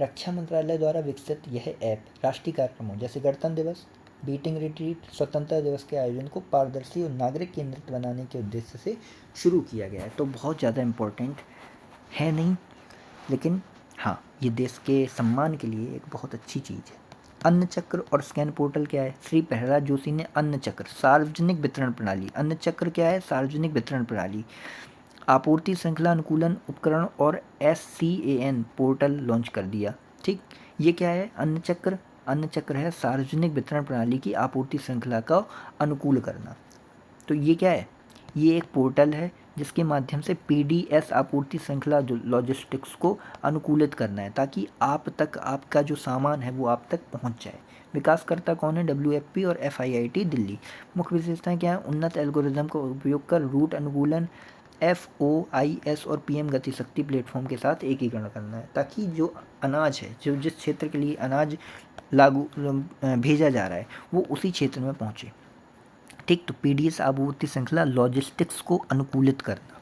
रक्षा मंत्रालय द्वारा विकसित यह ऐप राष्ट्रीय कार्यक्रमों जैसे गणतंत्र दिवस, बीटिंग रिट्रीट, स्वतंत्रता दिवस के आयोजन को पारदर्शी और नागरिक केंद्रित बनाने के उद्देश्य से शुरू किया गया है। तो बहुत ज़्यादा इम्पोर्टेंट है नहीं, लेकिन हाँ, ये देश के सम्मान के लिए एक बहुत अच्छी चीज़ है। अन्न चक्र और स्कैन पोर्टल क्या है? श्री प्रहलाद जोशी ने अन्न चक्र सार्वजनिक वितरण प्रणाली, अन्न चक्र क्या है? सार्वजनिक वितरण प्रणाली, आपूर्ति श्रृंखला अनुकूलन उपकरण और SCAN पोर्टल लॉन्च कर दिया। ठीक, ये क्या है? अन्न चक्र। अन्न चक्र है सार्वजनिक वितरण प्रणाली की आपूर्ति श्रृंखला का अनुकूल करना। तो ये क्या है? ये एक पोर्टल है जिसके माध्यम से PDS आपूर्ति श्रृंखला लॉजिस्टिक्स को अनुकूलित करना है, ताकि आप तक आपका जो सामान है वो आप तक पहुंच जाए। विकासकर्ता कौन है? WFP और FIIT दिल्ली। मुख्य विशेषताएं क्या है? उन्नत एल्गोरिदम का उपयोग कर रूट अनुकूलन, FOIS और PM गतिशक्ति प्लेटफॉर्म के साथ एकीकरण करना है, ताकि जो अनाज है, जो जिस क्षेत्र के लिए अनाज भेजा जा रहा है, वो उसी क्षेत्र में पहुँचे। ठीक, तो PDS आपूर्ति श्रृंखला लॉजिस्टिक्स को अनुकूलित करना।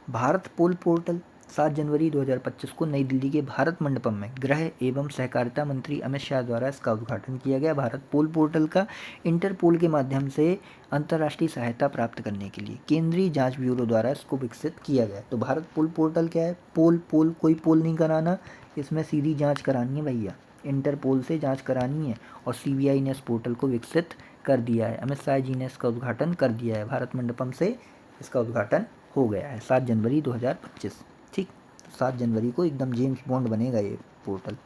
भारत पोल पोर्टल 7 जनवरी 2025 को नई दिल्ली के भारत मंडपम में गृह एवं सहकारिता मंत्री अमित शाह द्वारा इसका उद्घाटन किया गया। भारत पोल पोर्टल का इंटरपोल के माध्यम से अंतर्राष्ट्रीय सहायता प्राप्त करने के लिए केंद्रीय जांच ब्यूरो द्वारा इसको विकसित किया गया। तो भारत पोल पोर्टल क्या है? पोल कोई पोल नहीं कराना, इसमें सीधी जाँच करानी है भैया, इंटरपोल से जाँच करानी है, और CBI ने इस पोर्टल को विकसित कर दिया है। अमित शाह जी ने इसका उद्घाटन कर दिया है, भारत मंडपम से इसका उद्घाटन हो गया है 7 जनवरी 2025। ठीक, 7 जनवरी को एकदम जेम्स बॉन्ड बनेगा ये पोर्टल।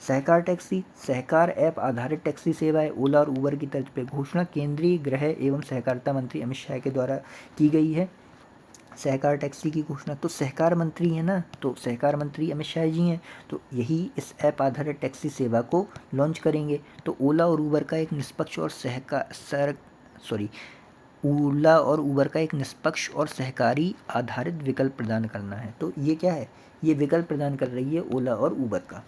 सहकार टैक्सी, सहकार ऐप आधारित टैक्सी सेवाएं ओला और उबर की तर्ज पर घोषणा केंद्रीय गृह एवं सहकारिता मंत्री अमित शाह के द्वारा की गई है। सहकार टैक्सी की घोषणा, तो सहकार मंत्री है ना, तो सहकार मंत्री अमित शाह जी हैं, तो यही इस ऐप आधारित टैक्सी सेवा को लॉन्च करेंगे। तो ओला और उबर का एक निष्पक्ष और ओला और उबर का एक निष्पक्ष और सहकारी आधारित विकल्प प्रदान करना है। तो ये क्या है? ये विकल्प प्रदान कर रही है ओला और उबर का।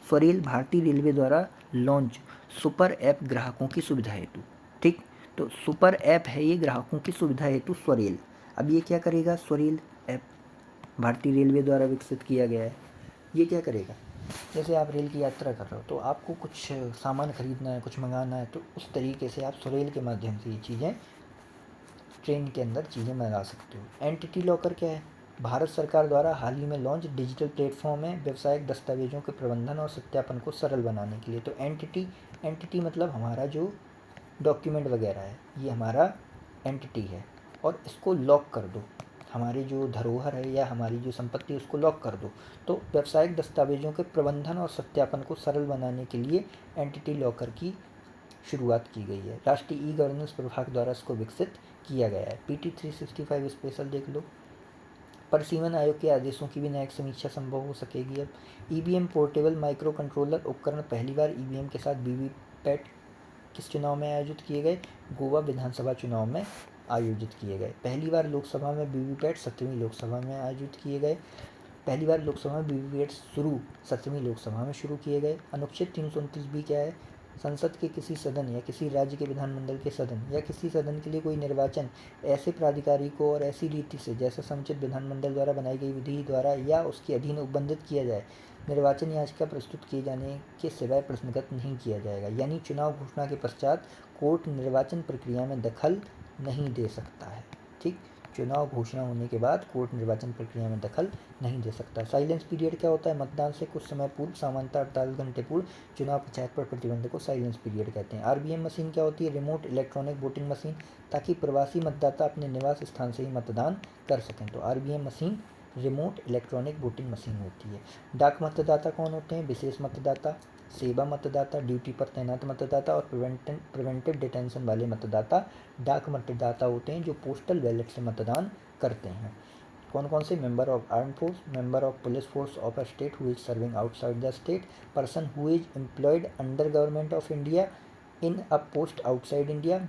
स्वरेल, भारतीय रेलवे द्वारा लॉन्च सुपर ऐप ग्राहकों की सुविधा हेतु। ठीक, तो सुपर ऐप है ये ग्राहकों की सुविधा हेतु स्वरेल। अब ये क्या करेगा? स्वरेल ऐप भारतीय रेलवे द्वारा विकसित किया गया है। ये क्या करेगा? जैसे आप रेल की यात्रा कर रहे हो, तो आपको कुछ सामान खरीदना है, कुछ मंगाना है, तो उस तरीके से आप स्वरेल के माध्यम से ये चीज़ें ट्रेन के अंदर चीज़ें मंगा सकते हो। एंटिटी लॉकर क्या है? भारत सरकार द्वारा हाल ही में लॉन्च डिजिटल प्लेटफॉर्म है व्यावसायिक दस्तावेजों के प्रबंधन और सत्यापन को सरल बनाने के लिए। तो एंटिटी मतलब हमारा जो डॉक्यूमेंट वगैरह है, ये हमारा एंटिटी है, और इसको लॉक कर दो। हमारी जो धरोहर है या हमारी जो संपत्ति है उसको लॉक कर दो। तो व्यावसायिक दस्तावेजों के प्रबंधन और सत्यापन को सरल बनाने के लिए एंटिटी लॉकर की शुरुआत की गई है। राष्ट्रीय ई गवर्नेंस विभाग द्वारा इसको विकसित किया गया है। PT 365 स्पेशल देख लो। परिसीमन आयोग के आदेशों की भी न्यायिक समीक्षा संभव हो सकेगी। अब EVM पोर्टेबल माइक्रो कंट्रोलर उपकरण पहली बार EVM के साथ वीवीपैट किस चुनाव में आयोजित किए गए? गोवा विधानसभा चुनाव में आयोजित किए गए। पहली बार लोकसभा में वीवीपैट 17वीं लोकसभा में आयोजित किए गए। पहली बार लोकसभा में वीवीपैट 17वीं लोकसभा में शुरू किए गए। अनुच्छेद 329 भी क्या है? संसद के किसी सदन या किसी राज्य के विधानमंडल के सदन या किसी सदन के लिए कोई निर्वाचन ऐसे प्राधिकारी को और ऐसी रीति से जैसा समुचित विधानमंडल द्वारा बनाई गई विधि द्वारा या उसके अधीन उपबंधित किया जाए, निर्वाचन याचिका प्रस्तुत किए जाने के सिवाय प्रश्नगत नहीं किया जाएगा। यानी चुनाव घोषणा के पश्चात कोर्ट निर्वाचन प्रक्रिया में दखल नहीं दे सकता है। ठीक, चुनाव घोषणा होने के बाद कोर्ट निर्वाचन प्रक्रिया में दखल नहीं दे सकता। साइलेंस पीरियड क्या होता है? मतदान से कुछ समय पूर्व, सामान्यतः 48 घंटे पूर्व चुनाव पंचायत पर प्रतिबंध को साइलेंस पीरियड कहते हैं। आरबीएम मशीन क्या होती है? रिमोट इलेक्ट्रॉनिक वोटिंग मशीन, ताकि प्रवासी मतदाता अपने निवास स्थान से ही मतदान कर सकें। तो RBM machine remote electronic voting machine होती है। डाक मतदाता कौन होते हैं? विशेष मतदाता, सेवा मतदाता, ड्यूटी पर तैनात मतदाता और प्रिवेंटिव डिटेंशन वाले मतदाता डाक मतदाता होते हैं जो पोस्टल बैलेट से मतदान करते हैं। कौन कौन से? Member of arm force, member of police force of a state who is serving outside the state, person who is employed under government of India in a post outside India,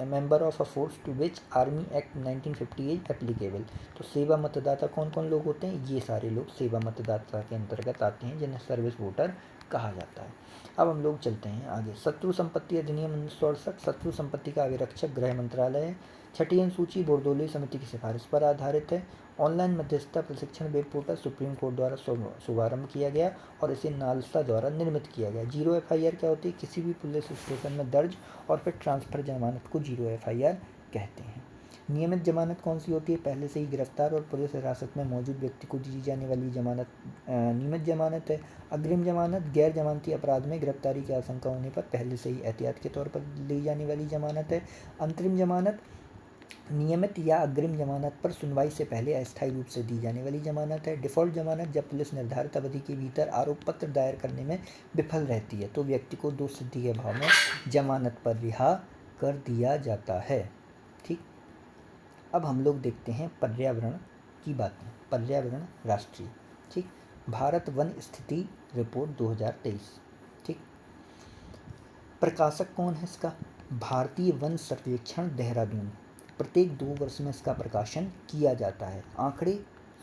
member of a force to which army act 1950 is applicable. तो सेवा मतदाता कौन कौन लोग होते हैं? ये सारे लोग सेवा मतदाता के अंतर्गत आते हैं, जिन्हें सर्विस वोटर कहा जाता है। अब हम लोग चलते हैं आगे। शत्रु संपत्ति अधिनियम 1968, शत्रु संपत्ति का अभिरक्षक गृह मंत्रालय है। छठी अनुसूची बोर्दोली समिति की सिफारिश पर आधारित है। ऑनलाइन मध्यस्थता प्रशिक्षण वेब पोर्टल सुप्रीम कोर्ट द्वारा शुभारंभ किया गया और इसे नालसा द्वारा निर्मित किया गया। जीरो एफआईआर क्या होती है? किसी भी पुलिस स्टेशन में दर्ज और फिर ट्रांसफर जमानत को जीरो एफआईआर कहते हैं। नियमित जमानत कौन सी होती है? पहले से ही गिरफ्तार और पुलिस हिरासत में मौजूद व्यक्ति को दी जाने वाली जमानत नियमित जमानत है। अग्रिम जमानत गैर जमानती अपराध में गिरफ्तारी की आशंका होने पर पहले से ही एहतियात के तौर पर ली जाने वाली जमानत है। अंतरिम जमानत नियमित या अग्रिम जमानत पर सुनवाई से पहले अस्थायी रूप से दी जाने वाली जमानत है। डिफ़ॉल्ट जमानत जब पुलिस निर्धारित अवधि के भीतर आरोप पत्र दायर करने में विफल रहती है तो व्यक्ति को दोष सिद्धि के अभाव में जमानत पर रिहा कर दिया जाता है। ठीक, अब हम लोग देखते हैं पर्यावरण की बातें। पर्यावरण राष्ट्रीय, ठीक, भारत वन स्थिति रिपोर्ट 2023। ठीक, प्रकाशक कौन है इसका? भारतीय वन सर्वेक्षण देहरादून। प्रत्येक 2 वर्ष में इसका प्रकाशन किया जाता है। आंकड़े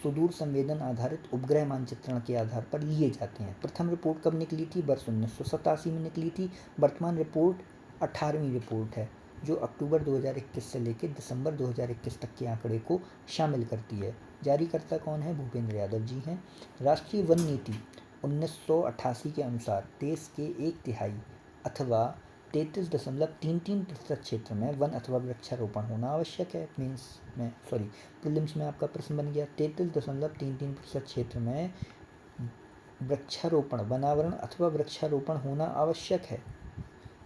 सुदूर संवेदन आधारित उपग्रह मानचित्रण के आधार पर लिए जाते हैं। प्रथम रिपोर्ट कब निकली थी? वर्ष 1987 में निकली थी। वर्तमान रिपोर्ट 18वीं रिपोर्ट है जो अक्टूबर 2021 से लेकर दिसंबर 2021 तक के आंकड़े को शामिल करती है। जारीकर्ता कौन है? भूपेंद्र यादव जी हैं। राष्ट्रीय वन नीति 1988 के अनुसार देश के 1/3 अथवा 33.33% क्षेत्र में वन अथवा वृक्षारोपण होना आवश्यक है। प्रीलिम्स में आपका प्रश्न बन गया। 33.33% क्षेत्र में वृक्षारोपण, वनावरण अथवा वृक्षारोपण होना आवश्यक है।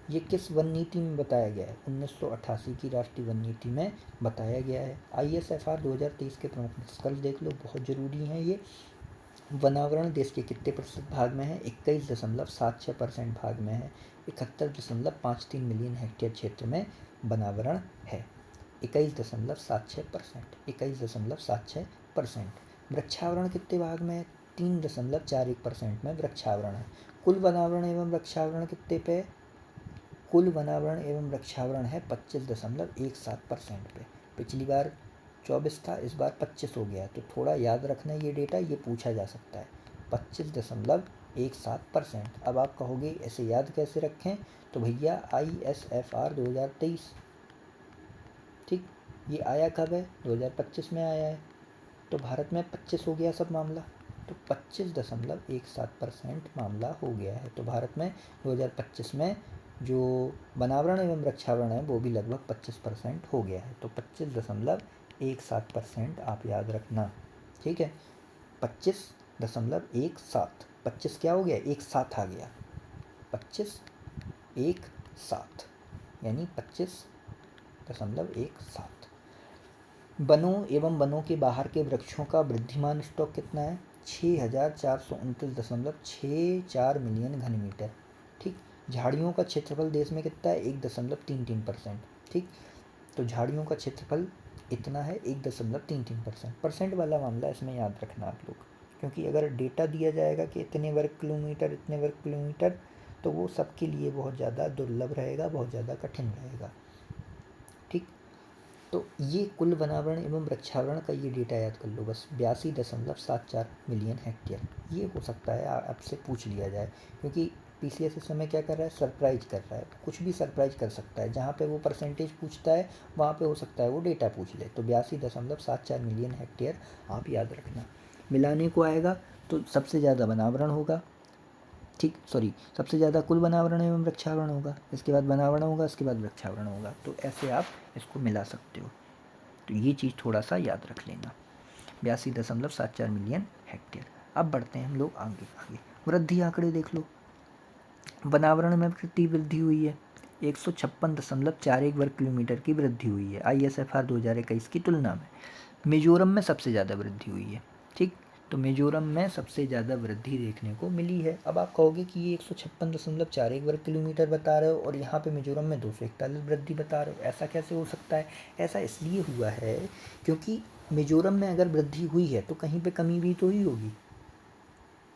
ये किस वन नीति में बताया गया है? 1988 की राष्ट्रीय वन नीति में बताया गया है। ISFR 2023 के प्रमुख निष्कर्ष देख लो, बहुत जरूरी हैं ये। वनावरण देश के कितने प्रतिशत भाग में है? 21.76% भाग में है। 71.53 मिलियन हेक्टेयर क्षेत्र में वनावरण है। 21.76%, 21.76%। वृक्षावरण कितने भाग में है? 3.41% में वृक्षावरण है। कुल वनावरण एवं वृक्षावरण कितने पे? कुल वनावरण एवं वृक्षावरण है 25.17% पे। पिछली बार 24 था, इस बार 25 हो गया, तो थोड़ा याद रखना ये डेटा, ये पूछा जा सकता है। 25.17%। अब आप कहोगे ऐसे याद कैसे रखें? तो भैया ISFR 2023, ठीक, ये आया कब है? 2025 में आया है, तो भारत में 25 हो गया सब मामला, तो 25.17% मामला हो गया है। तो भारत में 2025 में जो वनावरण एवं वृक्षावरण है वो भी लगभग 25% हो गया है। तो 25.17% आप याद रखना, ठीक है। 25.17, 25 क्या हो गया? 17 आ गया, 25.17 यानी 25.17। वनों एवं वनों के बाहर के वृक्षों का वृद्धिमान स्टॉक कितना है? 6429.64 मिलियन घन मीटर। ठीक, झाड़ियों का क्षेत्रफल देश में कितना है? 1.33%। ठीक, तो झाड़ियों का क्षेत्रफल इतना है, 1.33%। परसेंट वाला मामला इसमें याद रखना आप लोग, क्योंकि अगर डेटा दिया जाएगा कि इतने वर्ग किलोमीटर, इतने वर्ग किलोमीटर, तो तो वो सबके लिए बहुत ज़्यादा दुर्लभ रहेगा, बहुत ज़्यादा कठिन रहेगा। ठीक, तो ये कुल वनावरण एवं वृक्षावरण का ये डेटा याद कर लो बस, 82.74 मिलियन हेक्टेयर। ये हो सकता है आपसे पूछ लिया जाए, क्योंकि PCS इस समय क्या कर रहा है, सरप्राइज कर रहा है। कुछ भी सरप्राइज कर सकता है, जहाँ पे वो परसेंटेज पूछता है वहाँ पे हो सकता है वो डेटा पूछ ले। तो 82.74 मिलियन हेक्टेयर आप याद रखना। मिलाने को आएगा तो सबसे ज़्यादा वनावरण होगा, ठीक, सॉरी, सबसे ज़्यादा कुल वनावरण एवं वृक्षावरण होगा, इसके बाद वनावरण होगा, इसके बाद वृक्षावरण होगा। तो ऐसे आप इसको मिला सकते हो। तो ये चीज़ थोड़ा सा याद रख लेना, 82.74 मिलियन हेक्टेयर। अब बढ़ते हैं हम लोग आगे आगे। वृद्धि आंकड़े देख लो। वनावरण में वृद्धि हुई है, 156.41 वर्ग किलोमीटर की वृद्धि हुई है ISFR 2021 की तुलना में। मिजोरम में सबसे ज़्यादा वृद्धि हुई है, ठीक, तो मिजोरम में सबसे ज़्यादा वृद्धि देखने को मिली है। अब आप कहोगे कि ये 156.41 वर्ग किलोमीटर बता रहे हो और यहाँ पे मिजोरम में 241 वृद्धि बता रहे हो, ऐसा कैसे हो सकता है? ऐसा इसलिए हुआ है क्योंकि मिजोरम में अगर वृद्धि हुई है तो कहीं पे कमी भी तो हुई होगी,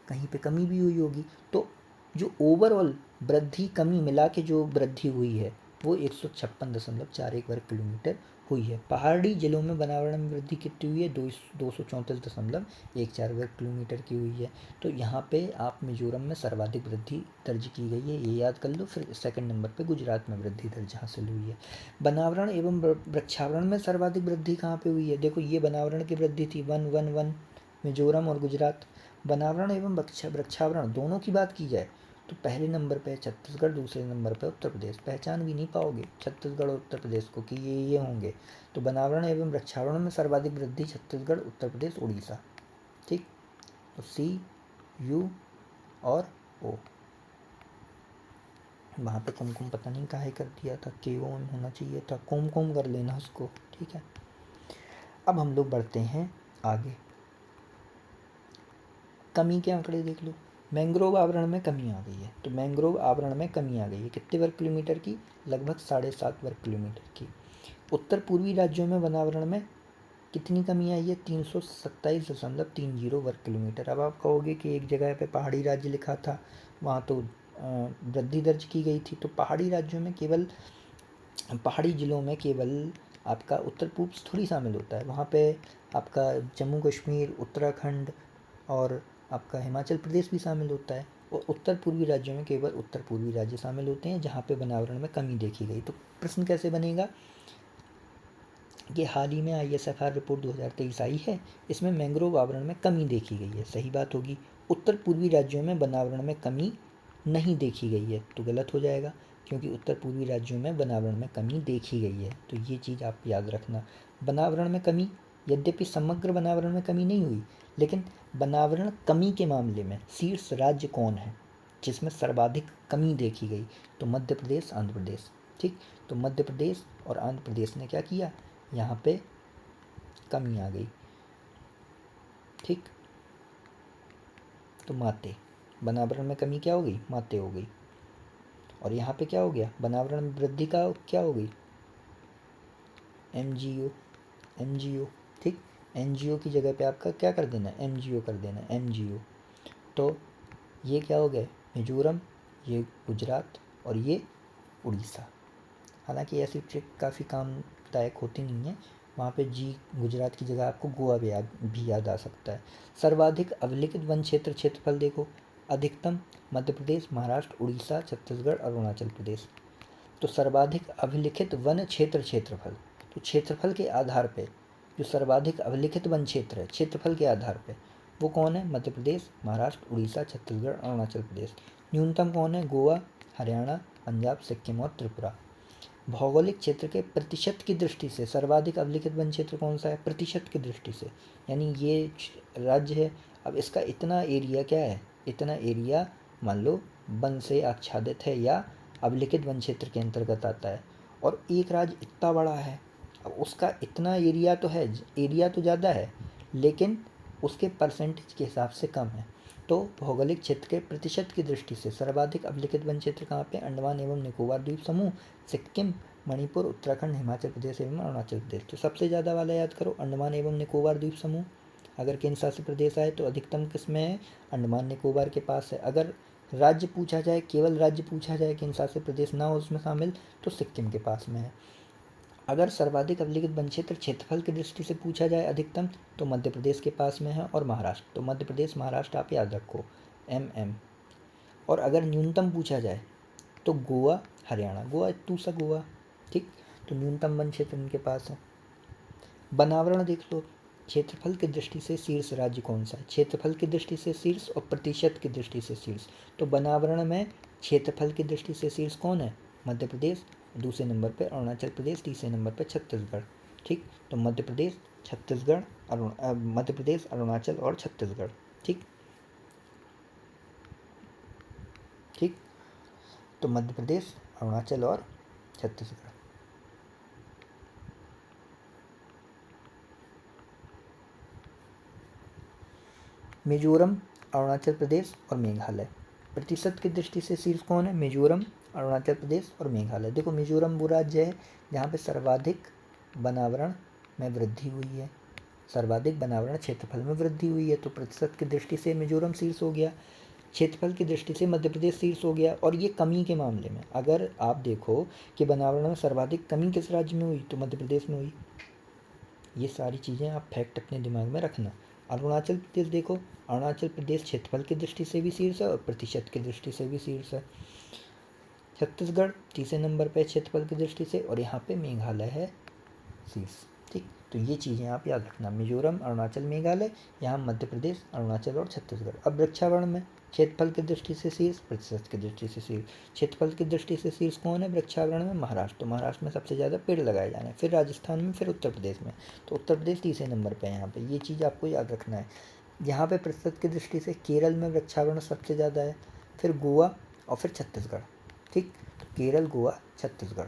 कहीं पे कमी भी हुई होगी। तो जो ओवरऑल वृद्धि कमी मिला के जो वृद्धि हुई है वो 156.41 वर्ग किलोमीटर हुई है। पहाड़ी जिलों में वनावरण में वृद्धि कितनी हुई है, 234.14 वर्ग किलोमीटर की हुई है। तो यहाँ पे आप मिजोरम में सर्वाधिक वृद्धि दर्ज की गई है, ये याद कर लो। फिर सेकंड नंबर पे गुजरात में वृद्धि दर्ज हासिल हुई है। वनावरण एवं वृक्षावरण में सर्वाधिक वृद्धि कहाँ पे हुई है? देखो, ये वनावरण की वृद्धि थी 111, मिजोरम और गुजरात। वनावरण एवं वृक्षावरण दोनों की बात की जाए तो पहले नंबर पे छत्तीसगढ़, दूसरे नंबर पे उत्तर प्रदेश। पहचान भी नहीं पाओगे छत्तीसगढ़ और उत्तर प्रदेश को कि ये होंगे। तो वनावरण एवं वृक्षावरण में सर्वाधिक वृद्धि छत्तीसगढ़, उत्तर प्रदेश, उड़ीसा, ठीक। तो CU और O। वहाँ पे कुमकुम पता नहीं काहे कर दिया था, KOM होना चाहिए था, कुमकुम कर लेना उसको, ठीक है। अब हम लोग बढ़ते हैं आगे। कमी के आंकड़े देख लो। मैंग्रोव आवरण में कमी आ गई है, तो मैंग्रोव आवरण में कमी आ गई है कितने वर्ग किलोमीटर की? लगभग 7.5 वर्ग किलोमीटर की। उत्तर पूर्वी राज्यों में वनावरण में कितनी कमी आई है? 327.30 वर्ग किलोमीटर। अब आप कहोगे कि एक जगह पे पहाड़ी राज्य लिखा था, वहाँ तो वृद्धि दर्ज की गई थी। तो पहाड़ी राज्यों में केवल, पहाड़ी जिलों में केवल आपका उत्तर पूर्व थोड़ी शामिल होता है, वहाँ पे आपका जम्मू कश्मीर, उत्तराखंड और आपका हिमाचल प्रदेश भी शामिल होता है। और उत्तर पूर्वी राज्यों में केवल उत्तर पूर्वी राज्य शामिल होते हैं जहाँ पे वनावरण में कमी देखी गई। तो प्रश्न कैसे बनेगा कि हाल ही में ISFR रिपोर्ट 2023 आई है, इसमें मैंग्रोव आवरण में कमी देखी गई है, सही बात होगी। उत्तर पूर्वी राज्यों में वनावरण में कमी नहीं देखी गई है, तो गलत हो जाएगा, क्योंकि उत्तर पूर्वी राज्यों में वनावरण में कमी देखी गई है। तो ये चीज़ आप याद रखना। वनावरण में कमी, यद्यपि समग्र वनावरण में कमी नहीं हुई, लेकिन वनावरण कमी के मामले में शीर्ष राज्य कौन है जिसमें सर्वाधिक कमी देखी गई? तो मध्य प्रदेश, आंध्र प्रदेश, ठीक। तो मध्य प्रदेश और आंध्र प्रदेश ने क्या किया, यहाँ पे कमी आ गई, ठीक। तो माते, वनावरण में कमी क्या हो गई? माते हो गई। और यहाँ पे क्या हो गया? वनावरण में वृद्धि का क्या हो गई? MGO, ठीक। NGO की जगह पे आपका क्या कर देना है? MGO कर देना है, MGO। तो ये क्या हो गए? मिजोरम, ये गुजरात और ये उड़ीसा। हालांकि ऐसी ट्रिक काफ़ी कामदायक होती नहीं है, वहाँ पे गुजरात की जगह आपको गोवा भी याद आ सकता है। सर्वाधिक अभिलिखित वन क्षेत्र क्षेत्रफल देखो, अधिकतम मध्य प्रदेश, महाराष्ट्र, उड़ीसा, छत्तीसगढ़, अरुणाचल प्रदेश। तो सर्वाधिक अभिलिखित वन क्षेत्रफल, तो क्षेत्रफल के आधार पे जो सर्वाधिक अभिलिखित वन क्षेत्र है, क्षेत्रफल के आधार पे वो कौन है? मध्य प्रदेश, महाराष्ट्र, उड़ीसा, छत्तीसगढ़, अरुणाचल प्रदेश। न्यूनतम कौन है? गोवा, हरियाणा, पंजाब, सिक्किम और त्रिपुरा। भौगोलिक क्षेत्र के प्रतिशत की दृष्टि से सर्वाधिक अभिलिखित वन क्षेत्र कौन सा है? प्रतिशत की दृष्टि से, यानी ये राज्य है, अब इसका इतना एरिया क्या है, इतना एरिया मान लो वन से आच्छादित है या अभिलिखित वन क्षेत्र के अंतर्गत आता है। और एक राज्य इतना बड़ा है, अब उसका इतना एरिया तो है, एरिया तो ज़्यादा है लेकिन उसके परसेंटेज के हिसाब से कम है। तो भौगोलिक क्षेत्र के प्रतिशत की दृष्टि से सर्वाधिक अभिलिखित वन क्षेत्र कहाँ पे? अंडमान एवं निकोबार द्वीप समूह, सिक्किम, मणिपुर, उत्तराखंड, हिमाचल प्रदेश एवं अरुणाचल प्रदेश। तो सबसे ज़्यादा वाला याद करो, अंडमान एवं निकोबार द्वीप समूह। अगर केंद्र शासित प्रदेश आए तो अधिकतम किस में है? अंडमान निकोबार के पास है। अगर राज्य पूछा जाए, केवल राज्य पूछा जाए, केंद्र शासित प्रदेश ना हो उसमें शामिल, तो सिक्किम के पास में है। अगर सर्वाधिक अभिलिखित वन क्षेत्र क्षेत्रफल की दृष्टि से पूछा जाए अधिकतम, तो मध्य प्रदेश के पास में है और महाराष्ट्र। तो मध्य प्रदेश महाराष्ट्र आप याद रखो, MM। और अगर न्यूनतम पूछा जाए तो गोवा हरियाणा, गोवा टू सा गोवा, ठीक। तो न्यूनतम वन क्षेत्र इनके पास है। बनावरण देख लो, क्षेत्रफल की दृष्टि से शीर्ष राज्य कौन सा है, क्षेत्रफल की दृष्टि से शीर्ष और प्रतिशत की दृष्टि से शीर्ष। तो बनावरण में क्षेत्रफल की दृष्टि से शीर्ष कौन है, मध्य प्रदेश, दूसरे नंबर पे अरुणाचल प्रदेश, तीसरे नंबर पे छत्तीसगढ़, ठीक। तो मध्य प्रदेश, छत्तीसगढ़, मध्य प्रदेश, अरुणाचल और छत्तीसगढ़, ठीक ठीक। तो मध्य प्रदेश, अरुणाचल और छत्तीसगढ़। मिजोरम, अरुणाचल प्रदेश और मेघालय। प्रतिशत की दृष्टि से शीर्ष कौन है, मिजोरम, अरुणाचल प्रदेश और मेघालय। देखो मिजोरम वो राज्य है जहाँ पे सर्वाधिक बनावरण में वृद्धि हुई है, सर्वाधिक बनावरण क्षेत्रफल में वृद्धि हुई है। तो प्रतिशत की दृष्टि से मिजोरम शीर्ष हो गया, क्षेत्रफल की दृष्टि से मध्य प्रदेश शीर्ष हो गया। और ये कमी के मामले में अगर आप देखो कि बनावरण में सर्वाधिक कमी किस राज्य में हुई, तो मध्य प्रदेश में हुई। ये सारी चीज़ें आप फैक्ट अपने दिमाग में रखना। अरुणाचल प्रदेश देखो, अरुणाचल प्रदेश क्षेत्रफल की दृष्टि से भी शीर्ष है और प्रतिशत की दृष्टि से भी शीर्ष है। छत्तीसगढ़ तीसरे नंबर पे क्षेत्रफल की दृष्टि से, और यहाँ पे मेघालय है शीर्ष, ठीक। तो ये चीज़ें आप याद रखना, मिजोरम, अरुणाचल, मेघालय, यहाँ मध्य प्रदेश, अरुणाचल और छत्तीसगढ़। अब वृक्षावरण में क्षेत्रफल की दृष्टि से शीर्ष, प्रतिशत की दृष्टि से शीर्ष। क्षेत्रफल की दृष्टि से शीर्ष कौन है वृक्षावरण में, महाराष्ट्र। तो महाराष्ट्र में सबसे ज़्यादा पेड़ लगाए जा रहे हैं, फिर राजस्थान में, फिर उत्तर प्रदेश में। तो उत्तर प्रदेश तीसरे नंबर पर है यहाँ पे, ये चीज़ आपको याद रखना है। यहाँ पे प्रतिशत की दृष्टि से केरल में वृक्षावरण सबसे ज़्यादा है, फिर गोवा और फिर छत्तीसगढ़, ठीक। तो केरल, गोवा, छत्तीसगढ़।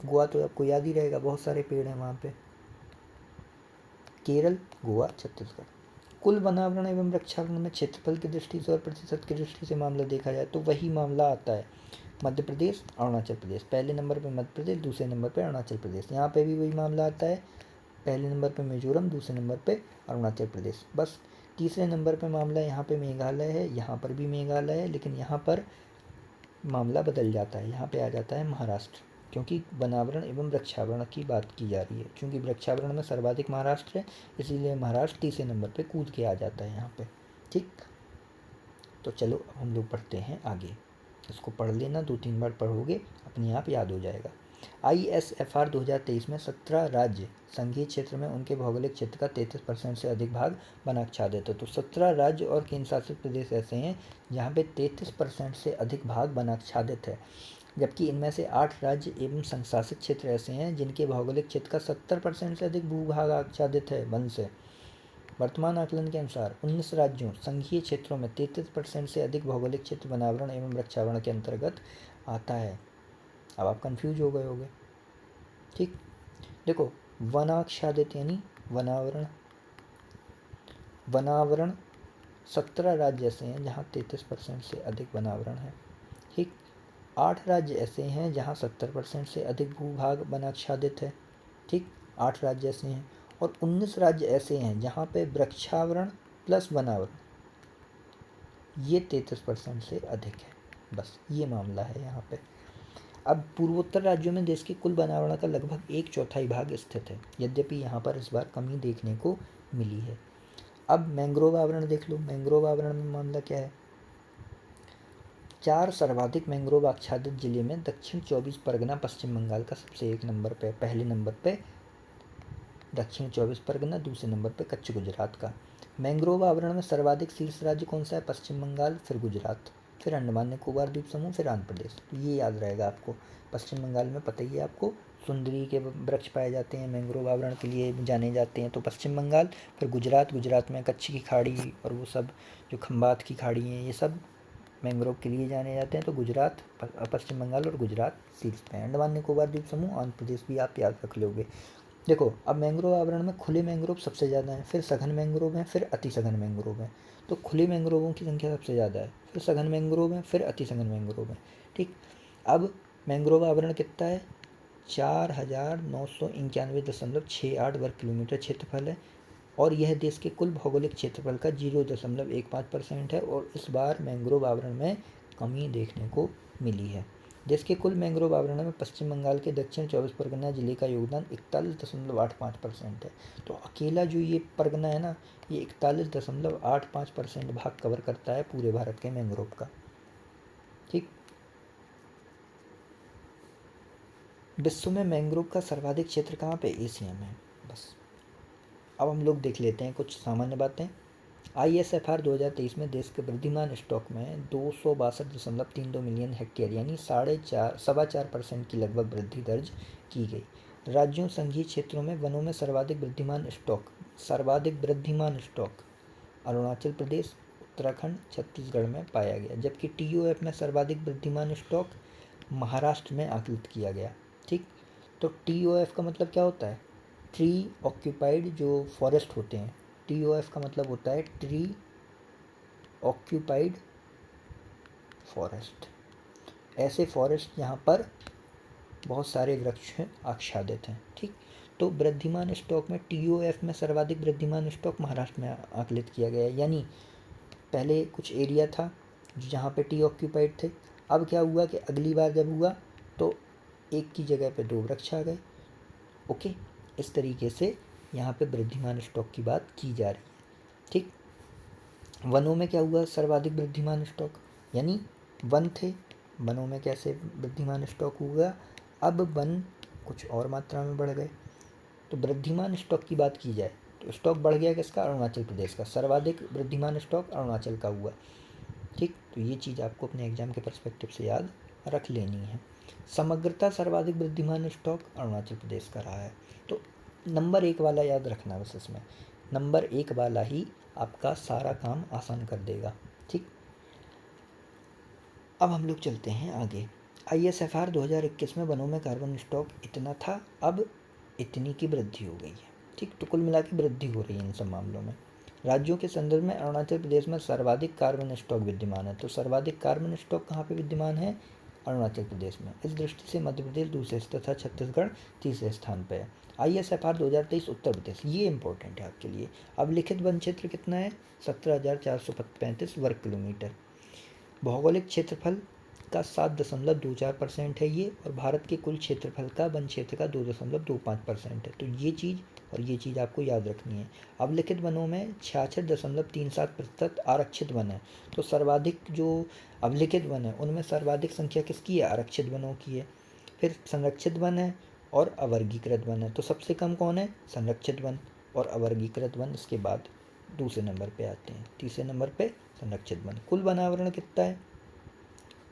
गोवा तो आपको याद ही रहेगा, बहुत सारे पेड़ हैं वहाँ पे। केरल, गोवा, छत्तीसगढ़। कुल वनावरण एवं वृक्षावरण में क्षेत्रफल की दृष्टि से और प्रतिशत की दृष्टि से मामला देखा जाए तो वही मामला आता है, मध्य प्रदेश, अरुणाचल प्रदेश। पहले नंबर पे मध्य प्रदेश, दूसरे नंबर पे अरुणाचल प्रदेश। यहाँ पे भी वही मामला आता है, पहले नंबर पे मिजोरम, दूसरे नंबर पे अरुणाचल प्रदेश। बस तीसरे नंबर पे मामला यहाँ पे मेघालय है, यहाँ पर भी मेघालय है, लेकिन यहाँ पर मामला बदल जाता है, यहाँ पे आ जाता है महाराष्ट्र, क्योंकि वनावरण एवं वृक्षावरण की बात की जा रही है। क्योंकि वृक्षावरण में सर्वाधिक महाराष्ट्र है, इसीलिए महाराष्ट्र तीसरे नंबर पे कूद के आ जाता है यहाँ पे, ठीक। तो चलो अब हम लोग पढ़ते हैं आगे, इसको पढ़ लेना, 2-3 बार पढ़ोगे अपने आप याद हो जाएगा। ISFR 2023 में 17 राज्य संघीय क्षेत्र में उनके भौगोलिक क्षेत्र का 33% से अधिक भाग वनाच्छादित है। तो 17 राज्य और केंद्र शासित प्रदेश ऐसे हैं जहाँ पे 33% से अधिक भाग वनाच्छादित है, जबकि इनमें से 8 राज्य एवं संशासित क्षेत्र ऐसे हैं जिनके भौगोलिक क्षेत्र का 70% से अधिक भूभाग आच्छादित है वन से। वर्तमान आकलन के अनुसार 19 राज्यों संघीय क्षेत्रों में 33% से अधिक भौगोलिक क्षेत्र वनावरण एवं वृक्षावरण के अंतर्गत आता है। अब आप कंफ्यूज हो गए होंगे, ठीक। देखो वनाच्छादित यानी वनावरण, वनावरण 17 राज्य ऐसे हैं जहाँ 33% से अधिक वनावरण है, ठीक। 8 राज्य ऐसे हैं जहाँ 70% से अधिक भूभाग वनाच्छादित है, ठीक। 8 राज्य ऐसे हैं। और 19 राज्य ऐसे हैं जहाँ पे वृक्षावरण प्लस वनावरण ये 33% से अधिक है। बस ये मामला है यहाँ पे। अब पूर्वोत्तर राज्यों में देश के कुल वनावरण का लगभग 1/4 भाग स्थित है, यद्यपि यहाँ पर इस बार कमी देखने को मिली है। अब मैंग्रोव आवरण देख लो, मैंग्रोव आवरण में मामला क्या है। 4 सर्वाधिक मैंग्रोव आच्छादित जिले में दक्षिण 24 परगना पश्चिम बंगाल का सबसे एक नंबर पे, पहले नंबर पे दक्षिण 24 परगना, दूसरे नंबर पे कच्छ गुजरात का। मैंग्रोव आवरण में सर्वाधिक शीर्ष राज्य कौन सा है, पश्चिम बंगाल, फिर गुजरात, फिर अंडमान निकोबार द्वीप समूह, फिर आंध्र प्रदेश। तो ये याद रहेगा आपको। पश्चिम बंगाल में पता ही है आपको, सुंदरी के वृक्ष पाए जाते हैं, मैंग्रोव आवरण के लिए जाने जाते हैं, तो पश्चिम बंगाल। फिर गुजरात, गुजरात में कच्छ की खाड़ी और वो सब जो खंबात की खाड़ी हैं ये सब मैंग्रोव के लिए जाने जाते हैं। तो गुजरात, पश्चिम बंगाल और गुजरात शीर्ष पे हैं। अंडमान निकोबार द्वीप समूह, आंध्र प्रदेश भी आप याद रख लोगे। देखो अब मैंग्रोव आवरण में खुले मैंग्रोव सबसे ज़्यादा हैं, फिर सघन मैंग्रोव हैं, फिर अति सघन मैंग्रोव हैं। तो खुले मैंग्रोवों की संख्या सबसे ज़्यादा है, फिर सघन मैंग्रोव हैं, फिर अति सघन मैंग्रोव हैं, ठीक। अब मैंग्रोव आवरण कितना है, 4991.68 वर्ग किलोमीटर क्षेत्रफल है। और यह देश के कुल भौगोलिक क्षेत्रफल का 0.15% है और इस बार मैंग्रोव आवरण में कमी देखने को मिली है। देश के कुल मैंग्रोव आवरण में पश्चिम बंगाल के दक्षिण 24 परगना जिले का योगदान 41.85% है। तो अकेला जो ये परगना है ना, ये 41.85% भाग कवर करता है पूरे भारत के मैंग्रोव का। ठीक। विश्व में मैंग्रोव का सर्वाधिक क्षेत्र कहाँ पे? एशिया में। बस अब हम लोग देख लेते हैं कुछ सामान्य बातें। ISFR 2023 में देश के वृद्धिमान स्टॉक में 262.32 मिलियन हेक्टेयर यानी 4.25% की लगभग वृद्धि दर्ज की गई। राज्यों संघीय क्षेत्रों में वनों में सर्वाधिक वृद्धिमान स्टॉक अरुणाचल प्रदेश, उत्तराखंड, छत्तीसगढ़ में पाया गया, जबकि TOF में सर्वाधिक वृद्धिमान स्टॉक महाराष्ट्र में आकलित किया गया। ठीक। तो TOF का मतलब क्या होता है? ट्री ऑक्यूपाइड जो फॉरेस्ट होते हैं, TOF का मतलब होता है ट्री ऑक्यूपाइड फॉरेस्ट। ऐसे फॉरेस्ट यहाँ पर बहुत सारे वृक्ष आच्छादित हैं। ठीक। तो वृद्धिमान स्टॉक में TOF में सर्वाधिक वृद्धिमान स्टॉक महाराष्ट्र में आकलित किया गया है। यानी पहले कुछ एरिया था जहाँ पे टी ऑक्यूपाइड थे, अब क्या हुआ कि अगली बार जब हुआ तो एक की जगह पे 2 वृक्ष आ गए। ओके, इस तरीके से यहाँ पे वृद्धिमान स्टॉक की बात की जा रही है। ठीक। वनों में क्या हुआ? सर्वाधिक वृद्धिमान स्टॉक, यानी वन थे, वनों में कैसे वृद्धिमान स्टॉक हुआ? अब वन कुछ और मात्रा में बढ़ गए। तो वृद्धिमान स्टॉक की बात की जाए तो स्टॉक बढ़ गया किसका? अरुणाचल प्रदेश का। सर्वाधिक वृद्धिमान स्टॉक अरुणाचल का हुआ। ठीक। तो ये चीज़ आपको अपने एग्जाम के पर्सपेक्टिव से याद रख लेनी है। समग्रता सर्वाधिक वृद्धिमान स्टॉक अरुणाचल प्रदेश का रहा है। तो नंबर 1 वाला याद रखना, बस इसमें नंबर 1 वाला ही आपका सारा काम आसान कर देगा। ठीक। अब हम लोग चलते हैं आगे। ISFR 2021 में वनों में कार्बन स्टॉक इतना था, अब इतनी की वृद्धि हो गई है। ठीक। तो कुल मिला के वृद्धि हो रही है इन सब मामलों में। राज्यों के संदर्भ में अरुणाचल प्रदेश में सर्वाधिक कार्बन स्टॉक विद्यमान है। तो सर्वाधिक कार्बन स्टॉक कहाँ पे विद्यमान है? अरुणाचल प्रदेश में। इस दृष्टि से मध्य प्रदेश दूसरे तथा छत्तीसगढ़ तीसरे स्थान पर है। ISFR 2023 उत्तर प्रदेश, ये इंपॉर्टेंट है आपके लिए। अब लिखित वन क्षेत्र कितना है? 17,435 वर्ग किलोमीटर। भौगोलिक क्षेत्रफल का 7.24% है ये, और भारत के कुल क्षेत्रफल का वन क्षेत्र का 2.25% है। तो ये चीज़ और ये चीज़ आपको याद रखनी है। अवलिखित वनों में 66.37% आरक्षित वन है। तो सर्वाधिक जो अवलिखित वन है उनमें सर्वाधिक संख्या किसकी है? आरक्षित वनों की है। फिर संरक्षित वन है और अवर्गीकृत वन है। तो सबसे कम कौन है? संरक्षित वन और अवर्गीकृत वन इसके बाद दूसरे नंबर पे आते हैं। तीसरे नंबर पे संरक्षित वन। कुल वनावरण कितना है?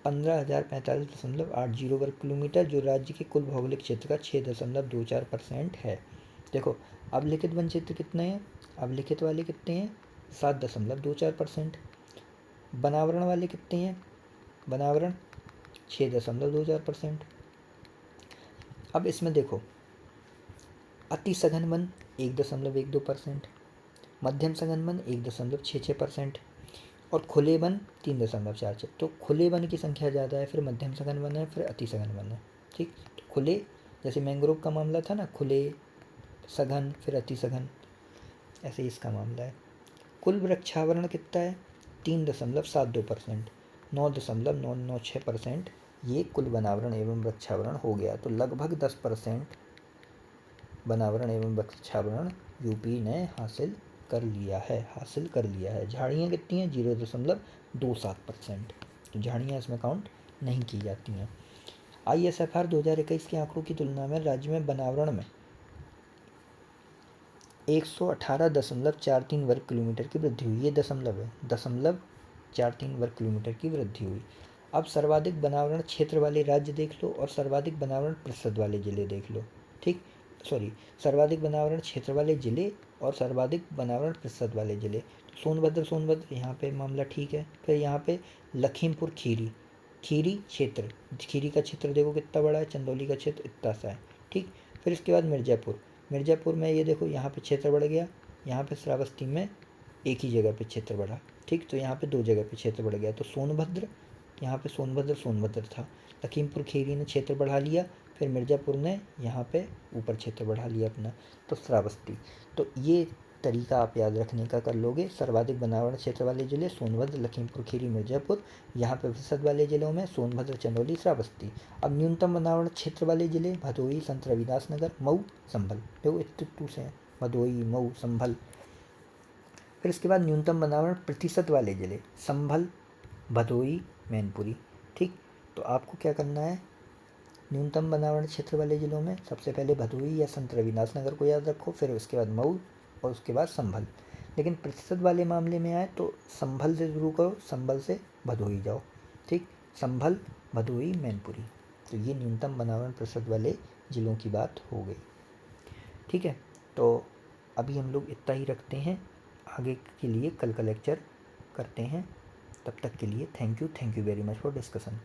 15,045.80 वर्ग किलोमीटर, जो राज्य के कुल भौगोलिक क्षेत्र का 6.24% है। देखो अवलिखित वन क्षेत्र कितने हैं? अवलिखित वाले कितने हैं? 7.24%। वनावरण वाले कितने हैं? वनावरण 6.24%। अब इसमें देखो अति सघन वन 1.12%, मध्यम सघन वन 1.66% और खुले वन 3.46। तो खुले वन की संख्या ज़्यादा है, फिर मध्यम सघन वन है, फिर अति सघन वन है। ठीक। तो खुले जैसे मैंग्रोव का मामला था ना, खुले सघन फिर अति सघन, ऐसे इसका मामला है। कुल वृक्षावरण कितना है? 3.72%, 9.996% ये कुल वनावरण एवं वृक्षावरण हो गया। तो लगभग 10% वनावरण एवं वृक्षावरण यूपी ने हासिल कर लिया है। झाड़ियाँ कितनी हैं? 0.27%। तो झाड़ियाँ इसमें काउंट नहीं की जाती हैं। ISFR 2021 के आंकड़ों की तुलना में राज्य में वनावरण में 118.43 वर्ग किलोमीटर की वृद्धि हुई। ये दशमलव है, 0.43 वर्ग किलोमीटर की वृद्धि हुई। अब सर्वाधिक वनावरण क्षेत्र वाले राज्य देख लो और सर्वाधिक वनावरण प्रतिशत वाले जिले देख लो। ठीक, सर्वाधिक वनावरण क्षेत्र वाले जिले और सर्वाधिक वनावरण प्रतिशत वाले जिले। तो सोनभद्र यहाँ पे मामला ठीक है। फिर यहाँ पे लखीमपुर खीरी क्षेत्र, खीरी का क्षेत्र देखो कितना बड़ा है, चंदौली का क्षेत्र इतना सा है। ठीक। फिर इसके बाद मिर्ज़ापुर में ये देखो यहाँ पे क्षेत्र बढ़ गया, यहाँ पे श्रावस्ती में एक ही जगह पे क्षेत्र बढ़ा। ठीक। तो यहाँ पे 2 जगह पे क्षेत्र बढ़ गया। तो सोनभद्र, यहाँ पे सोनभद्र था, लखीमपुर खीरी ने क्षेत्र बढ़ा लिया, फिर मिर्ज़ापुर ने यहाँ पे ऊपर क्षेत्र बढ़ा लिया अपना, तो श्रावस्ती। तो ये तरीका आप याद रखने का कर लोगे। सर्वाधिक बनावट क्षेत्र वाले जिले सोनभद्र, लखीमपुर खीरी, मिर्जापुर। यहाँ पे प्रतिशत वाले जिलों में सोनभद्र, चंदौली, श्रावस्ती। अब न्यूनतम बनावट क्षेत्र वाले जिले भदोही, संत रविदास नगर, मऊ, संभल। देखो इतने से हैं, भदोही, मऊ, संभल। फिर इसके बाद न्यूनतम बनावट प्रतिशत वाले जिले संभल, भदोही, मैनपुरी। ठीक, तो आपको क्या करना है, न्यूनतम बनावट क्षेत्र वाले जिलों में सबसे पहले भदोही या संत रविदास नगर को याद रखो, फिर उसके बाद मऊ और उसके बाद संभल। लेकिन प्रतिशत वाले मामले में आए तो संभल से शुरू करो, संभल से भदोही जाओ। ठीक, संभल, भदोही, मैनपुरी। तो ये न्यूनतम बनावट प्रतिशत वाले जिलों की बात हो गई। ठीक है, तो अभी हम लोग इतना ही रखते हैं, आगे के लिए कल का लेक्चर करते हैं। तब तक के लिए thank you very much for discussion.